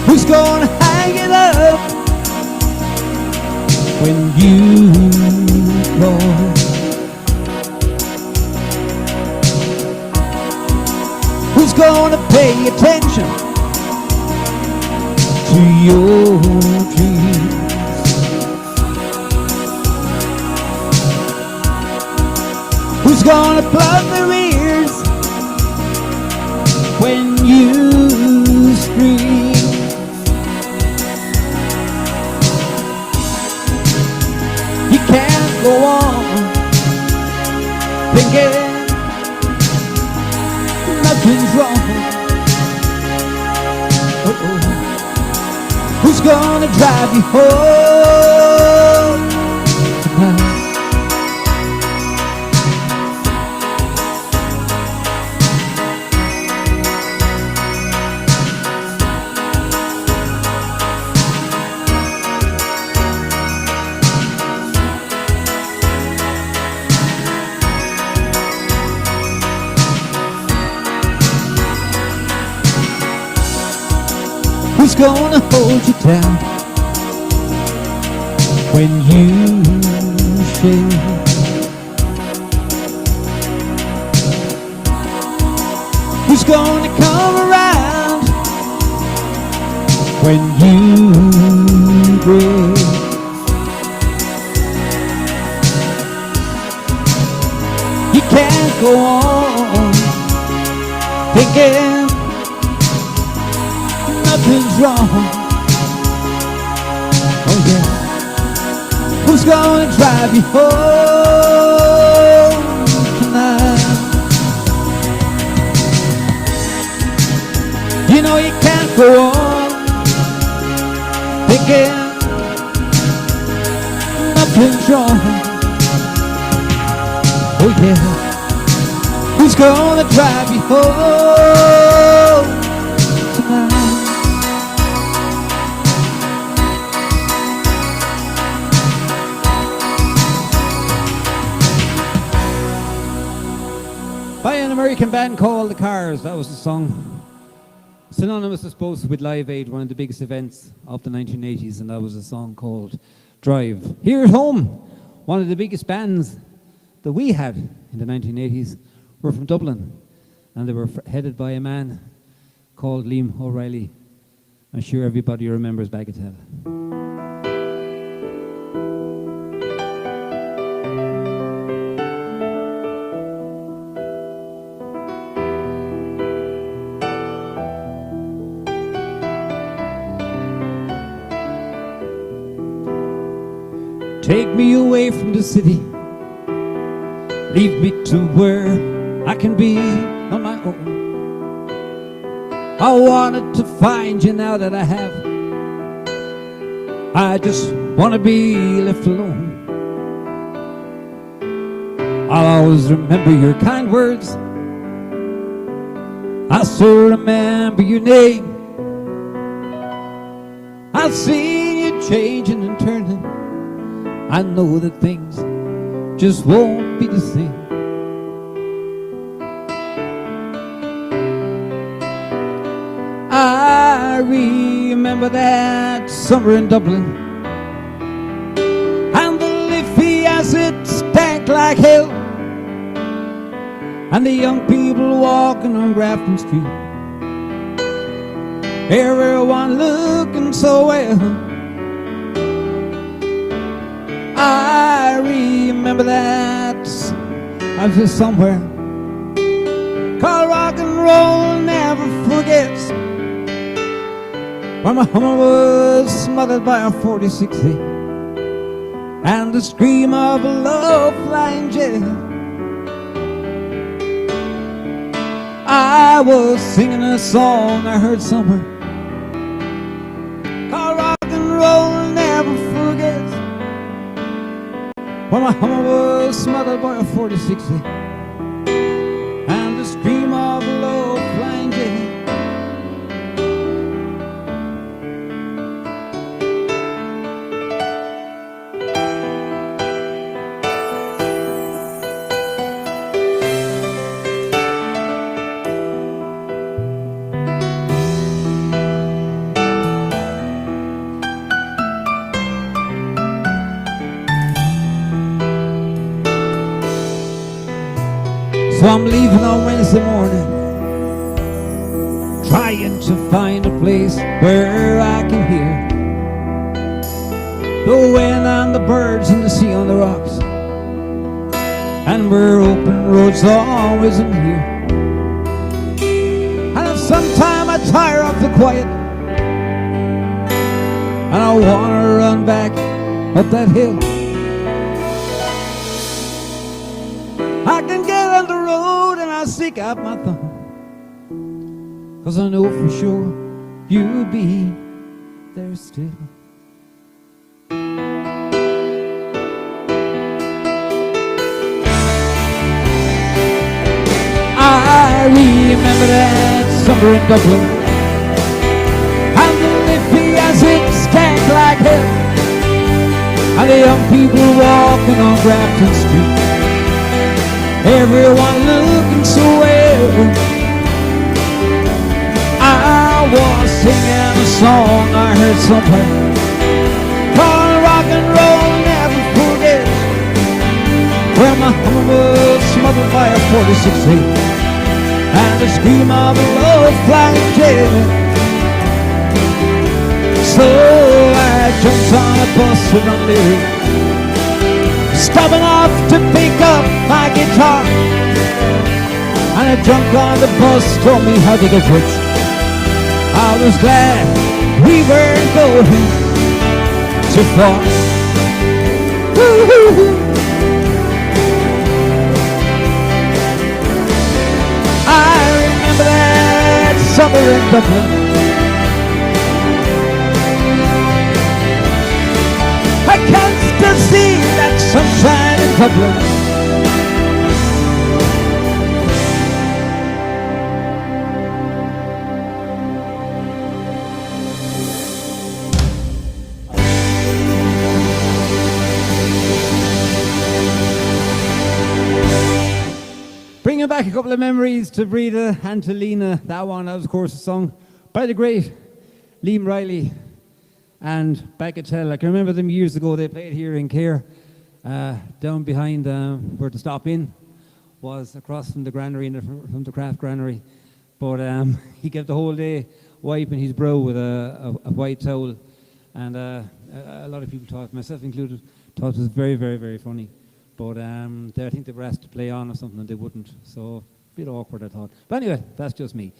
Who's gonna hang it up when you go? Who's gonna pay attention to your dreams? Who's gonna plug their ears when you scream? Can't go on thinking nothing's wrong. Uh-oh. Who's gonna drive you home tonight? Who's gonna hold you down when you shake? Who's gonna come around when you break? You can't go on thinking nothing's wrong. Oh yeah. Who's gonna drive you home tonight? You know you can't go on thinking nothing's wrong. Oh yeah. Who's gonna drive you home tonight? By an American band called The Cars. That was the song synonymous, I suppose, with Live Aid, one of the biggest events of the 1980s, and that was a song called Drive. Here at home, one of the biggest bands that we had in the 1980s were from Dublin, and they were headed by a man called Liam O'Reilly. I'm sure everybody remembers Bagatelle. Take me away from the city, leave me to where I can be on my own. I wanted to find you now that I have. I just want to be left alone. I'll always remember your kind words. I still remember your name. I've seen you changing and turning. I know that things just won't be the same. I remember that summer in Dublin, and the Liffey as it stank like hell, and the young people walking on Grafton Street, everyone looking so well. I remember that I was just somewhere called rock and roll never forgets, when my Hummer was smothered by a 40-60 and the scream of a low-flying jet. I was singing a song I heard somewhere called rock and roll never forgets, when my Hummer was smothered by a 40-60 and the scream of a low-flying jet. So I'm leaving on Wednesday morning, trying to find a place where I can hear the wind and the birds and the sea on the rocks, and where open roads always in here. And if sometime I tire of the quiet and I wanna run back up that hill, I can get on the road and I'll stick out my thumb, 'cause I know for sure you'll be there still. I remember that summer in Dublin, and the Liffey as it stank like hell, and the young people walking on Grafton Street, everyone looking so well. I was singing a song I heard somewhere called rock and roll never forgets, where my Hummer was smothered by a 40-60 and the scream of a low-flying jet. So I jumped on a bus with a lyric, stopping off to pick up my guitar, and a drunk on the bus told me how to get rich. I was glad we weren't going too far. Woo-hoo-hoo. I remember that summer in Dublin, I can still see that sunshine in Dublin. Bringing back a couple of memories to Breda and to Lena. That one, that was of course a song by the great Liam Riley and Bagatelle. Like, I remember them years ago, they played here in Cahir, down behind where the Stop In was, across from the granary, from the craft granary. But he kept the whole day wiping his brow with a white towel. And a lot of people thought, myself included, thought it was very, very, very funny. But I think they were asked to play on or something and they wouldn't. So a bit awkward, I thought. But anyway, that's just me.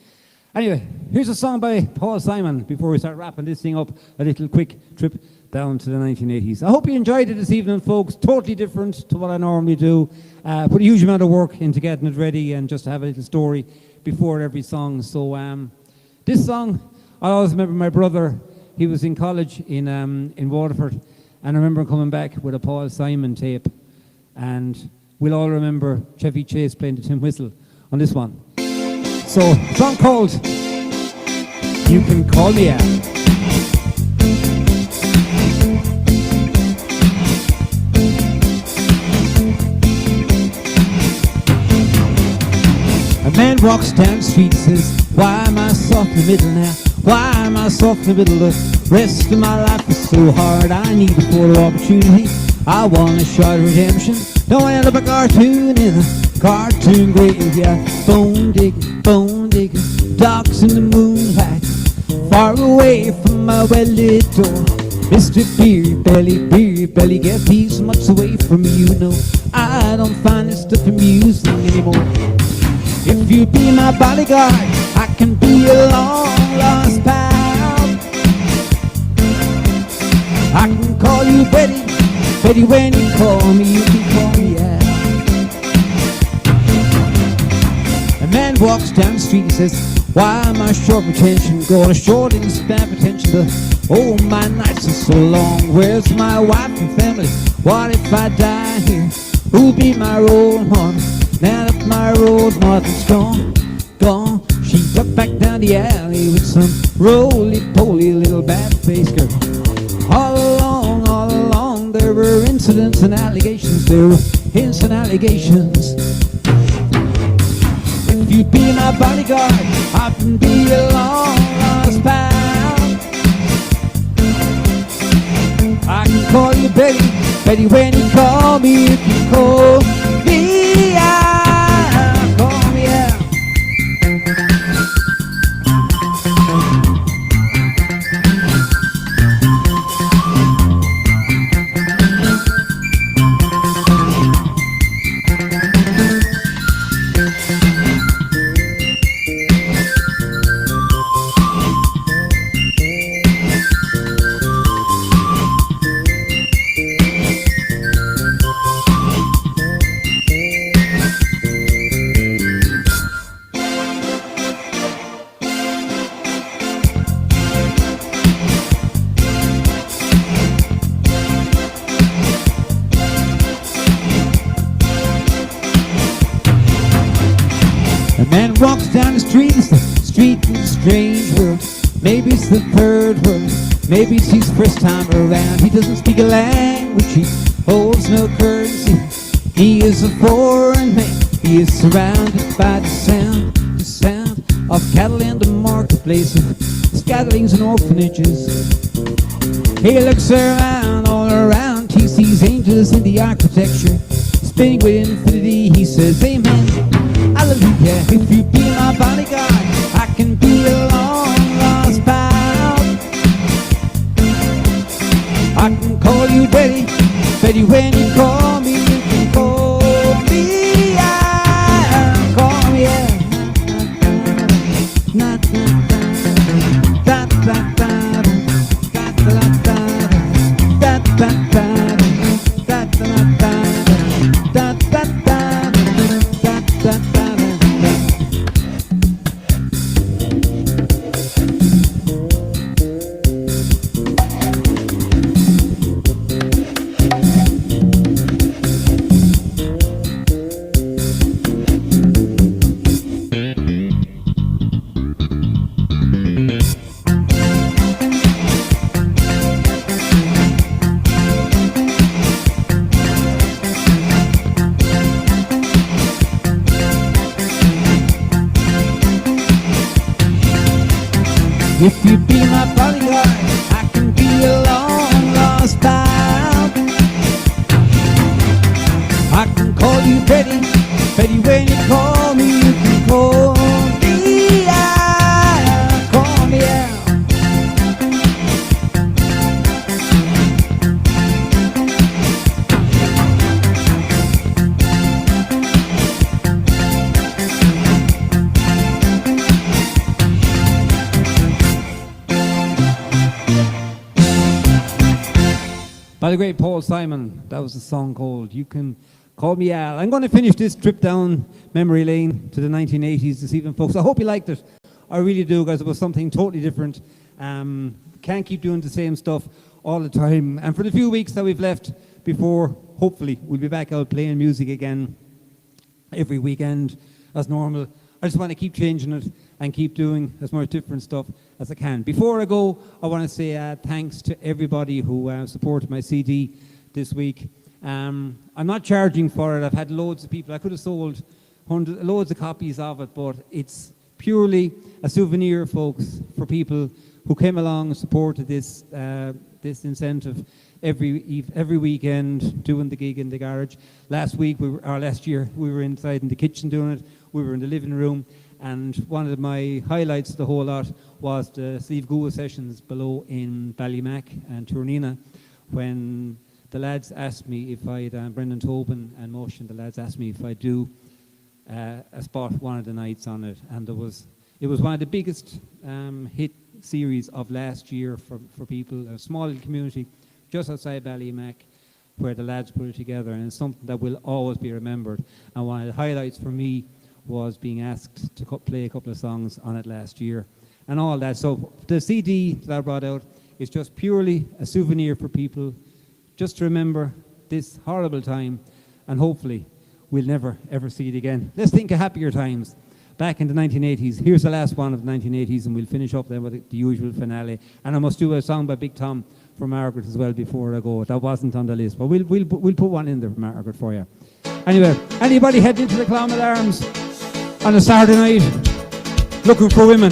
Anyway, here's a song by Paul Simon before we start wrapping this thing up, a little quick trip down to the 1980s. I hope you enjoyed it this evening, folks. Totally different to what I normally do. Put a huge amount of work into getting it ready and just to have a little story before every song. So this song, I always remember my brother, he was in college in Waterford, and I remember coming back with a Paul Simon tape, and we'll all remember Chevy Chase playing the tin whistle on this one. So, a song called You Can Call Me Out. A man walks down the street, says, why am I soft in the middle now? Why am I soft in the middle? The rest of my life is so hard. I need a photo opportunity. I want a shot of redemption. Don't end up a cartoon in a cartoon graveyard. Bone digging, docks in the moonlight, far away from my well-lit door. Mr. Beer Belly, get these much away from you. No, I don't find this stuff amusing anymore. If you be my bodyguard, I can be a long-lost pal. I can call you Betty, Betty, when you call me, you can call me out. A man walks down the street and says, why am I short of attention? Going short in span of attention, but oh, my nights are so long. Where's my wife and family? What if I die here? Who'll be my role model? Now that my role model's gone, she ducked back down the alley with some roly-poly little bat-faced girl. All along, there were incidents and allegations. There were hints and allegations. If you be my bodyguard, I can be a long-lost pal. I can call you Betty, Betty, when you call me, if you call me out, call me out. A man walks down the street, it's the street in a strange world. Maybe it's the third world, maybe it's his first time around. He doesn't speak a language, he holds no currency. He is a foreign man, he is surrounded by the sound of cattle in the marketplace, of scatterings and orphanages. He looks around, all around, he sees angels in the architecture. Spinning with infinity, he says, amen. Hallelujah, if you be my bodyguard, I can be a long-lost pal. I can call you Betty, Betty, when you call me, you can call me out, call me out. If you be my bodyguard, I can be a long lost pal. I can call you Betty, Betty when you call me, you can call me out, call me out. By the great Paul Simon, that was a song called You Can Call Me Al. I'm going to finish this trip down memory lane to the 1980s this evening, folks. I hope you liked it. I really do, guys. It was something totally different. Can't keep doing the same stuff all the time. And for the few weeks that we've left before, hopefully, we'll be back out playing music again every weekend as normal. I just want to keep changing it and keep doing as much different stuff as I can. Before I go, I want to say thanks to everybody who supported my CD this week. I'm not charging for it. I've had loads of people. I could have sold loads of copies of it, but it's purely a souvenir, folks, for people who came along and supported this this incentive every weekend doing the gig in the garage. Last year we were inside in the kitchen doing it. We were in the living room, and one of my highlights of the whole lot was the Steve Gould sessions below in Ballymac and Tournina, when the lads asked me if I'd, Brendan Tobin and Motion, the lads asked me if I'd do a spot one of the nights on it, and it was one of the biggest hit series of last year for people, a small little community just outside Ballymac, where the lads put it together, and it's something that will always be remembered. And one of the highlights for me was being asked to play a couple of songs on it last year and all that. So the CD that I brought out is just purely a souvenir for people, just to remember this horrible time, and hopefully we'll never ever see it again. Let's think of happier times back in the 1980s. Here's the last one of the 1980s, and we'll finish up then with the usual finale. And I must do a song by Big Tom for Margaret as well before I go. That wasn't on the list, but we'll put one in there for Margaret for you. Anyway, anybody heading into the Clonmel Arms on a Saturday night looking for women?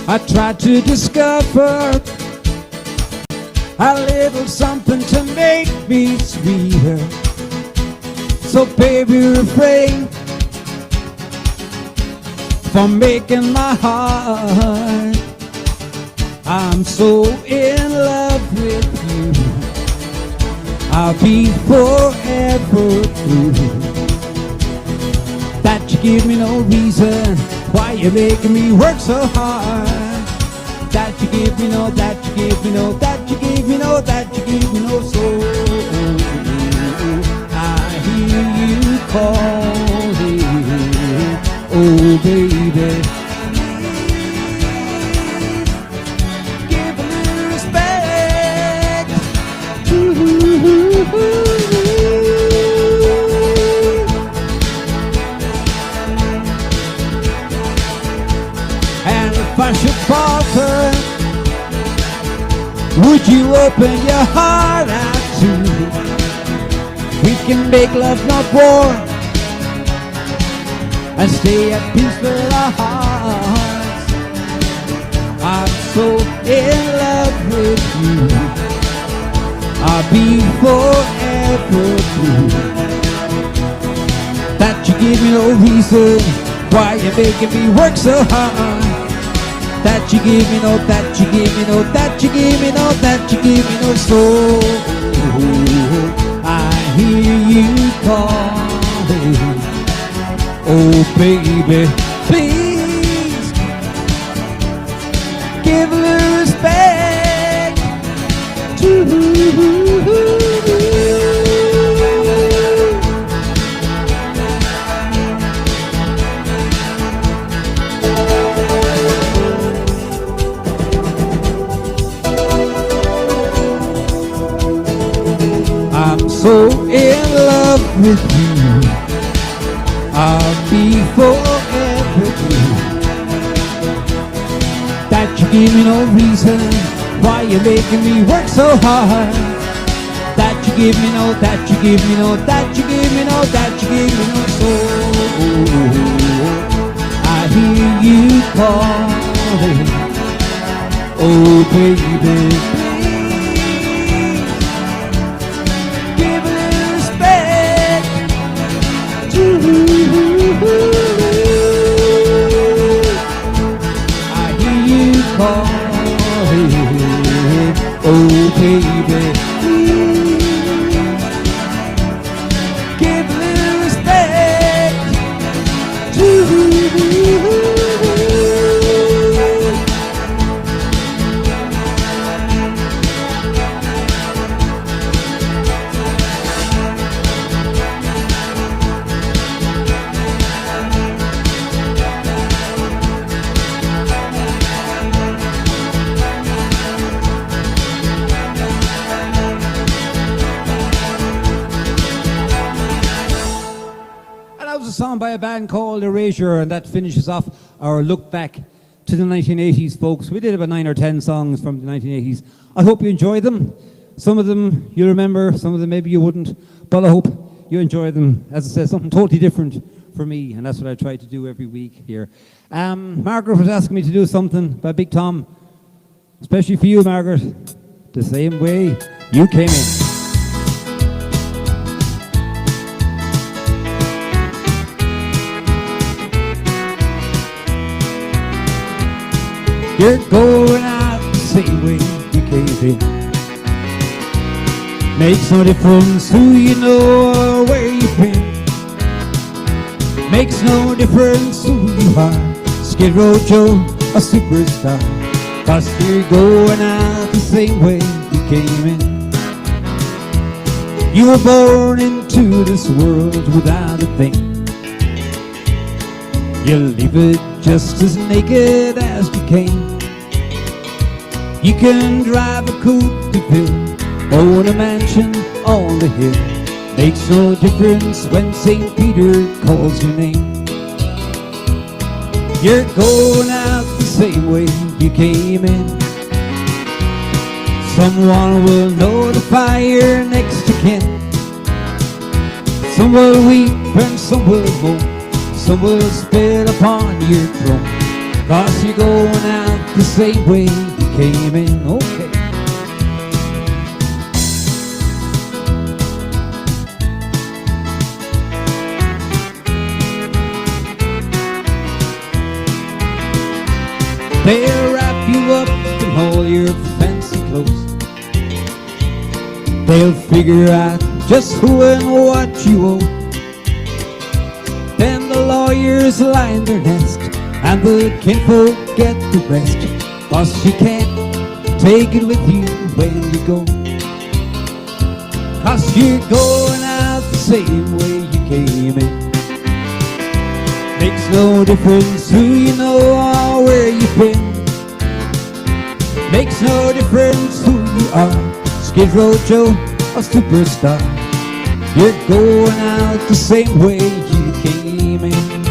I tried to discover a little something to make me sweeter. So baby, refrain from making my heart. I'm so in love with you, I'll be forever true. That you give me no reason why you're making me work so hard. That you give me no, that you give me no, that you give me no, that you give me no soul. I hear you calling, oh baby. Give a little respect to if I should falter, would you open your heart out too? We can make love, not war, and stay at peace with our hearts. I'm so in love with you, I'll be forever true. That you give me no reason why you're making me work so hard. That you give me no, that you give me no, that you give me no, that you give me no soul. I hear you calling, oh baby, please give a little respect to so in love with you, I'll be forever true. That you give me no reason why you're making me work so hard. That you give me no, that you give me no, that you give me no, that you give me no soul. I hear you calling, Oh baby, please give a little respect to I hear you calling. Oh baby, please give a little respect to A song by a band called Erasure, and that finishes off our look back to the 1980s, folks. We did about 9 or 10 songs from the 1980s. I hope you enjoyed them. Some of them you remember, some of them maybe you wouldn't, but I hope you enjoy them. As I said, something totally different for me, and that's what I try to do every week here. Margaret was asking me to do something by Big Tom, especially for you, Margaret, the same way you came in. You're going out the same way you came in. Makes no difference who you know or where you've been. Makes no difference who you are, Skid Row Joe, a superstar. 'Cause you're going out the same way you came in. You were born into this world without a thing. You'll leave it just as naked as you came. You can drive a coupe de ville, own a mansion on the hill. Makes no difference when St. Peter calls your name. You're going out the same way you came in. Someone will notify your next of kin. Some will weep and some will moan. Some will spit upon your throne. 'Cause you're going out the same way you came in. Okay. They'll wrap you up in all your fancy clothes. They'll figure out just who and what you owe. Then the lawyers line their nest, and the kinfolk get the rest. 'Cause you can't take it with you when you go. 'Cause you're going out the same way you came in. Makes no difference who you know or where you've been. Makes no difference who you are, Skid Row Joe, a superstar. You're going out the same way you came in.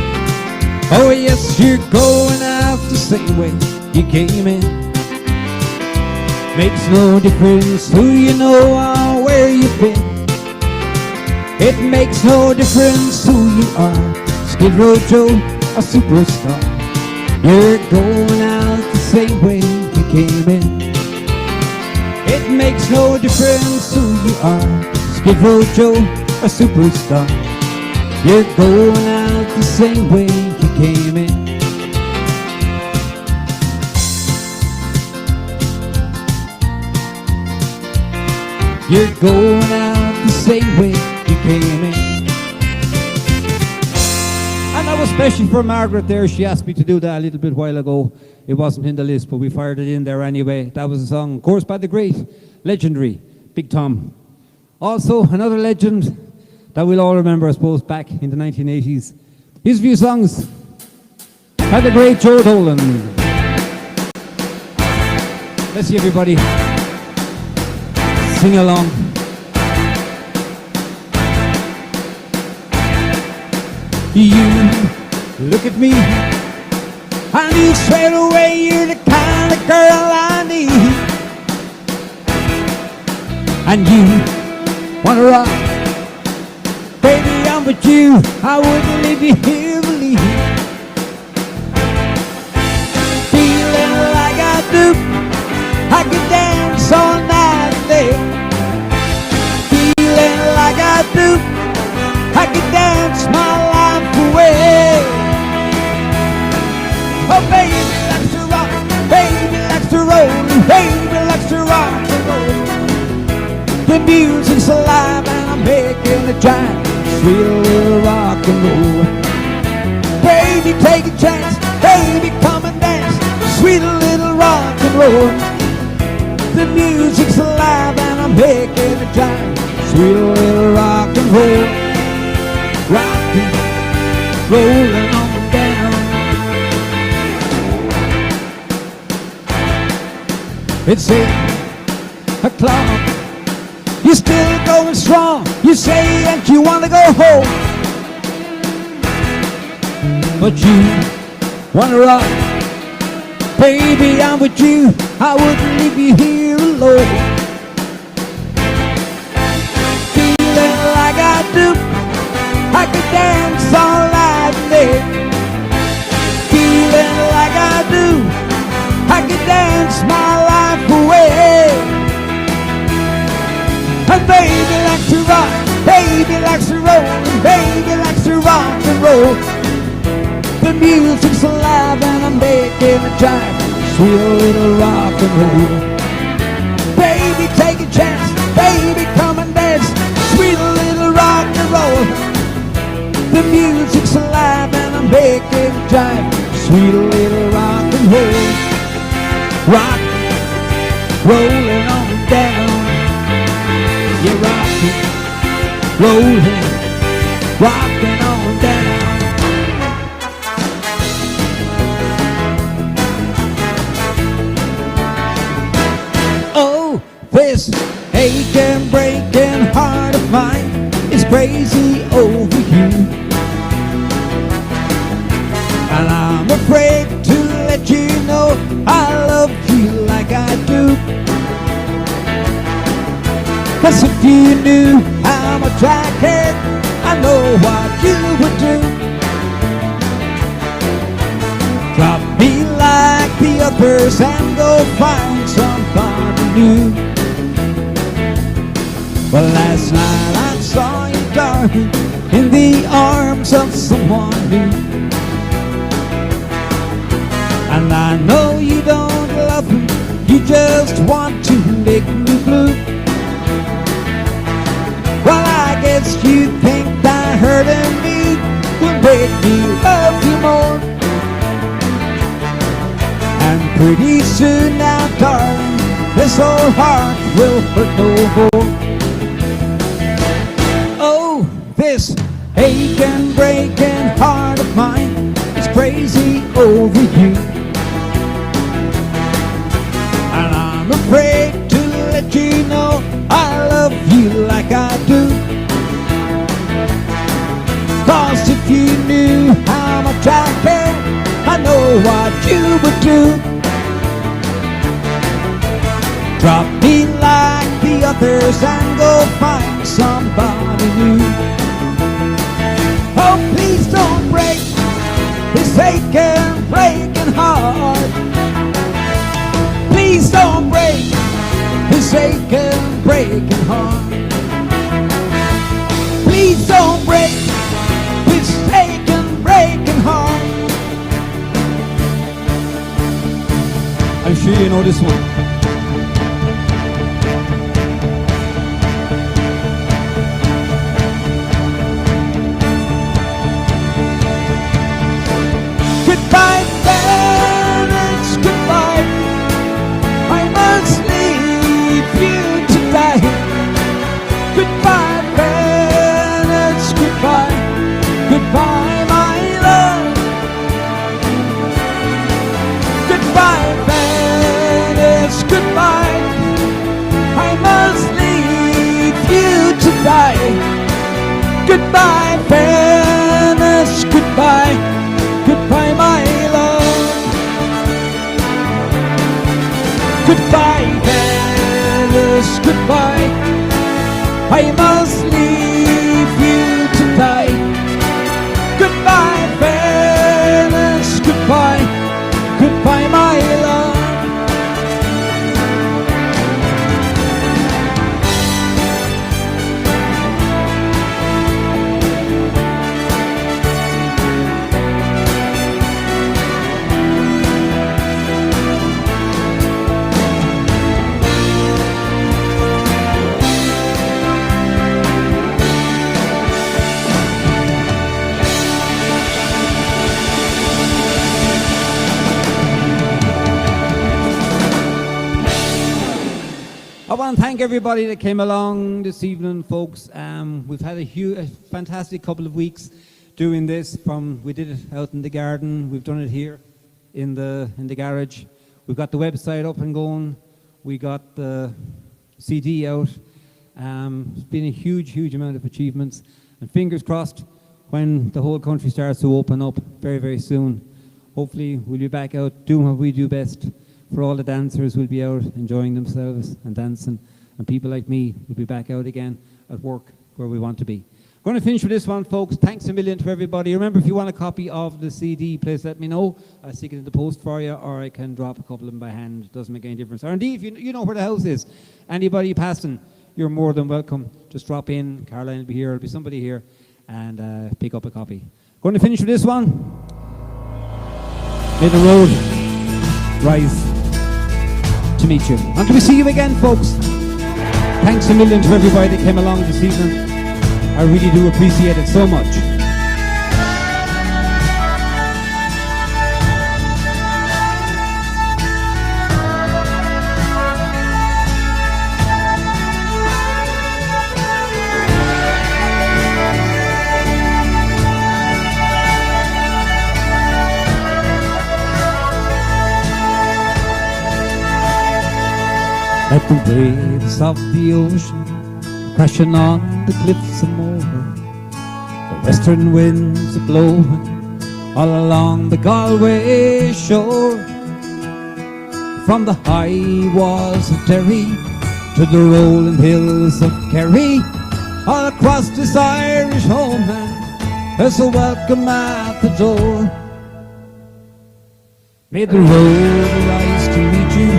Oh yes, you're going out the same way you came in. Makes no difference who you know or where you've been. It makes no difference who you are, Skid Row Joe, a superstar. You're going out the same way you came in. It makes no difference who you are, Skid Row Joe, a superstar. You're going out the same way you came in. You're going out the same way you came in. And that was especially for Margaret there. She asked me to do that a little bit while ago. It wasn't in the list, but we fired it in there anyway. That was a song, of course, by the great, legendary Big Tom. Also, another legend that we'll all remember, I suppose, back in the 1980s. His few songs by the great Joe Dolan. Let's see everybody sing along. You look at me, I knew straight away you're the kind of girl I need. And you wanna rock, baby, I'm with you, I wouldn't leave you here believe. Feeling like I do, jive, sweet little rock and roll. Baby, take a chance, baby, come and dance, sweet little rock and roll. The music's alive and I'm making a jive, sweet little rock and roll. Rockin', rolling on down. It's 8 o'clock. You're still going strong. You say that you want to go home, but you want to rock. Baby, I'm with you. I wouldn't leave you here alone. Feeling like I do, I could dance all night and day. Feeling like I do, I could dance my life away. And baby likes to rock, baby likes to roll, and baby likes to rock and roll. The music's alive and I'm making a jive, sweet little rock and roll. Baby, take a chance, baby, come and dance, sweet little rock and roll. The music's alive and I'm making a jive, sweet little rock and roll. Rock, rolling on down. You're rocking, rolling, rocking on down. Oh, this aching, breaking heart of mine is crazy over you, and I'm afraid to let you know I love you like I do. 'Cause if you knew how much I cared, I know what you would do. Drop me like the others and go find somebody new. Well, last night I saw you, darling, in the arms of someone new. And I know you don't love me, you just want to make me blue. Well, I guess you think that hurting me will make me love you more. And pretty soon now, darling, this old heart will hurt no more. Oh, this aching, breaking heart of mine is crazy over you, and I'm afraid to let you know I love you like I do. 'Cause if you knew how much I care, I know what you would do. Drop me like the others and go find somebody new. Oh, please don't break this aching, breaking heart. Please don't break this aching, breaking heart. Please don't break this aching, breaking heart. I'm sure you know this one. Goodbye, Venice, goodbye. I must leave you to die. Goodbye, Venice, goodbye. Goodbye, my love. Goodbye, Venice, goodbye. I must leave you to die. Goodbye, Venice, goodbye. Goodbye, my love. Goodbye, Venice, goodbye. I must leave you to die. Goodbye, Venice, goodbye. Goodbye, my love. thank everybody that came along this evening, folks. We've had a fantastic couple of weeks doing this. We did it out in the garden. We've done it here in the garage. We've got the website up and going. We got the CD out. It's been a huge amount of achievements. And fingers crossed, when the whole country starts to open up very, very soon, hopefully we'll be back out doing what we do best. For all the dancers, we'll be out enjoying themselves and dancing. And people like me will be back out again at work where we want to be. Going to finish with this one, folks. Thanks a million to everybody. Remember, if you want a copy of the CD, please let me know. I'll stick it in the post for you, or I can drop a couple of them by hand. It doesn't make any difference. Or indeed, if you know where the house is, anybody passing, you're more than welcome. Just drop in. Caroline will be here. There'll be somebody here, and pick up a copy. Going to finish with this one. May the road rise to meet you. Until we see you again, folks. Thanks a million to everybody that came along this evening. I really do appreciate it so much. Let the waves of the ocean crashing on the cliffs and more. The western winds are blowing all along the Galway shore. From the high walls of Derry to the rolling hills of Kerry, all across this Irish homeland, there's a welcome at the door. May the road rise to meet you,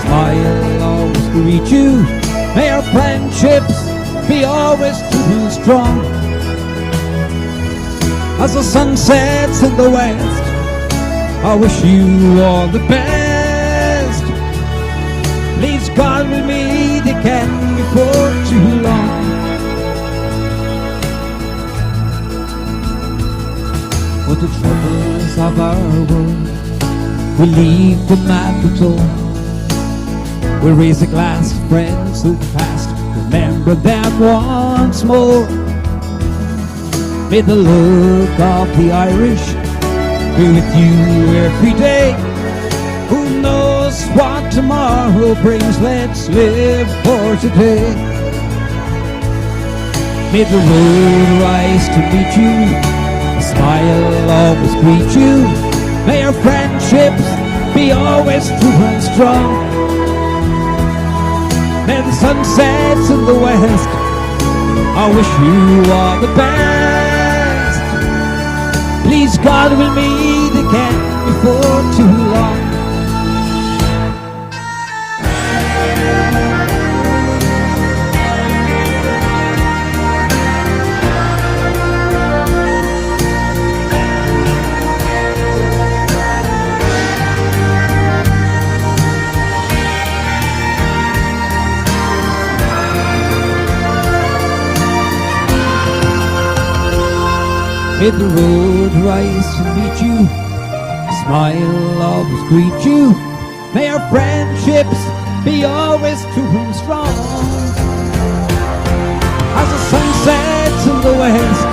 smile always greet you. May our friendships be always true and strong. As the sun sets in the west, I wish you all the best. Please God we'll meet again before too long. For the troubles of our world, we'll leave them at the door. We'll raise a glass to friends who passed, remember them once more. May the look of the Irish be with you every day. Who knows what tomorrow brings, let's live for today. May the road rise to meet you, a smile always greet you. May our friendships be always true and strong. May the sun sets in the west, I wish you all the best. Please God we'll meet again before too long. May the road rise to meet you, smile always greet you. May our friendships be always true and strong. As the sun sets in the west,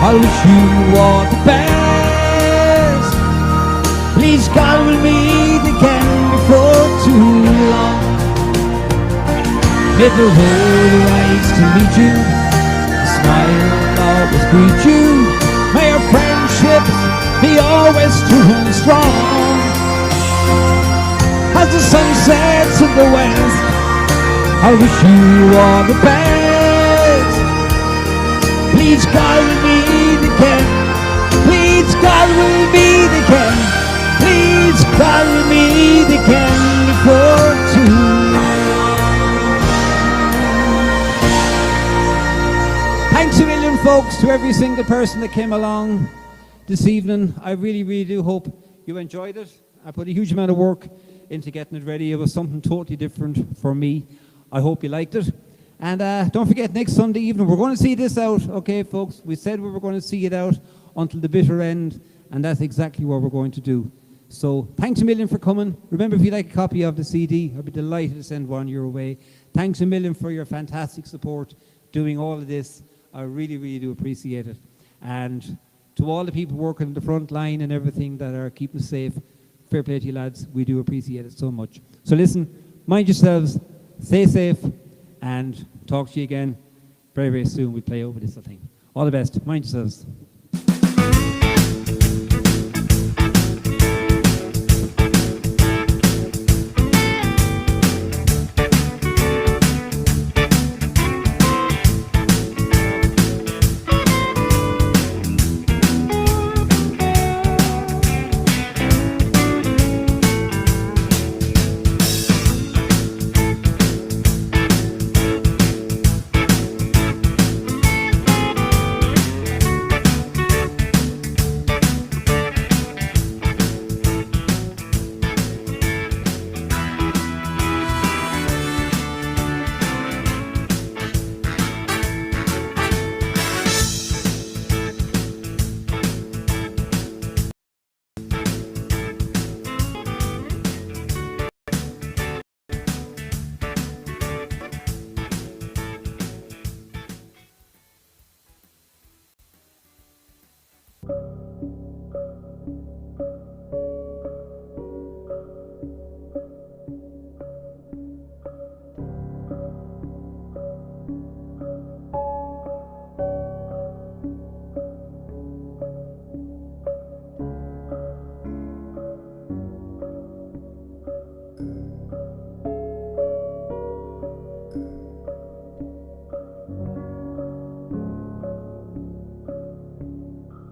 I wish you all the best. Please God we'll meet again before too long. May the road rise to meet you, smile always greet you. May our friendships be always true and strong. As the sun sets in the west, I wish you all the best. Please God we'll meet again. Please God we'll meet again. Please God we'll meet again before too long. Thanks a million, folks, to every single person that came along this evening. I really do hope you enjoyed it. I put a huge amount of work into getting it ready. It was something totally different for me. I hope you liked it. And don't forget, next Sunday evening, we're going to see this out, okay, folks? We said we were going to see it out until the bitter end, and that's exactly what we're going to do. So thanks a million for coming. Remember, if you'd like a copy of the CD, I'd be delighted to send one your way. Thanks a million for your fantastic support doing all of this. I really, really do appreciate it. And to all the people working the front line and everything that are keeping us safe, fair play to you lads. We do appreciate it so much. So listen, mind yourselves, stay safe, and talk to you again very, very soon. We play over this, I think. All the best. Mind yourselves.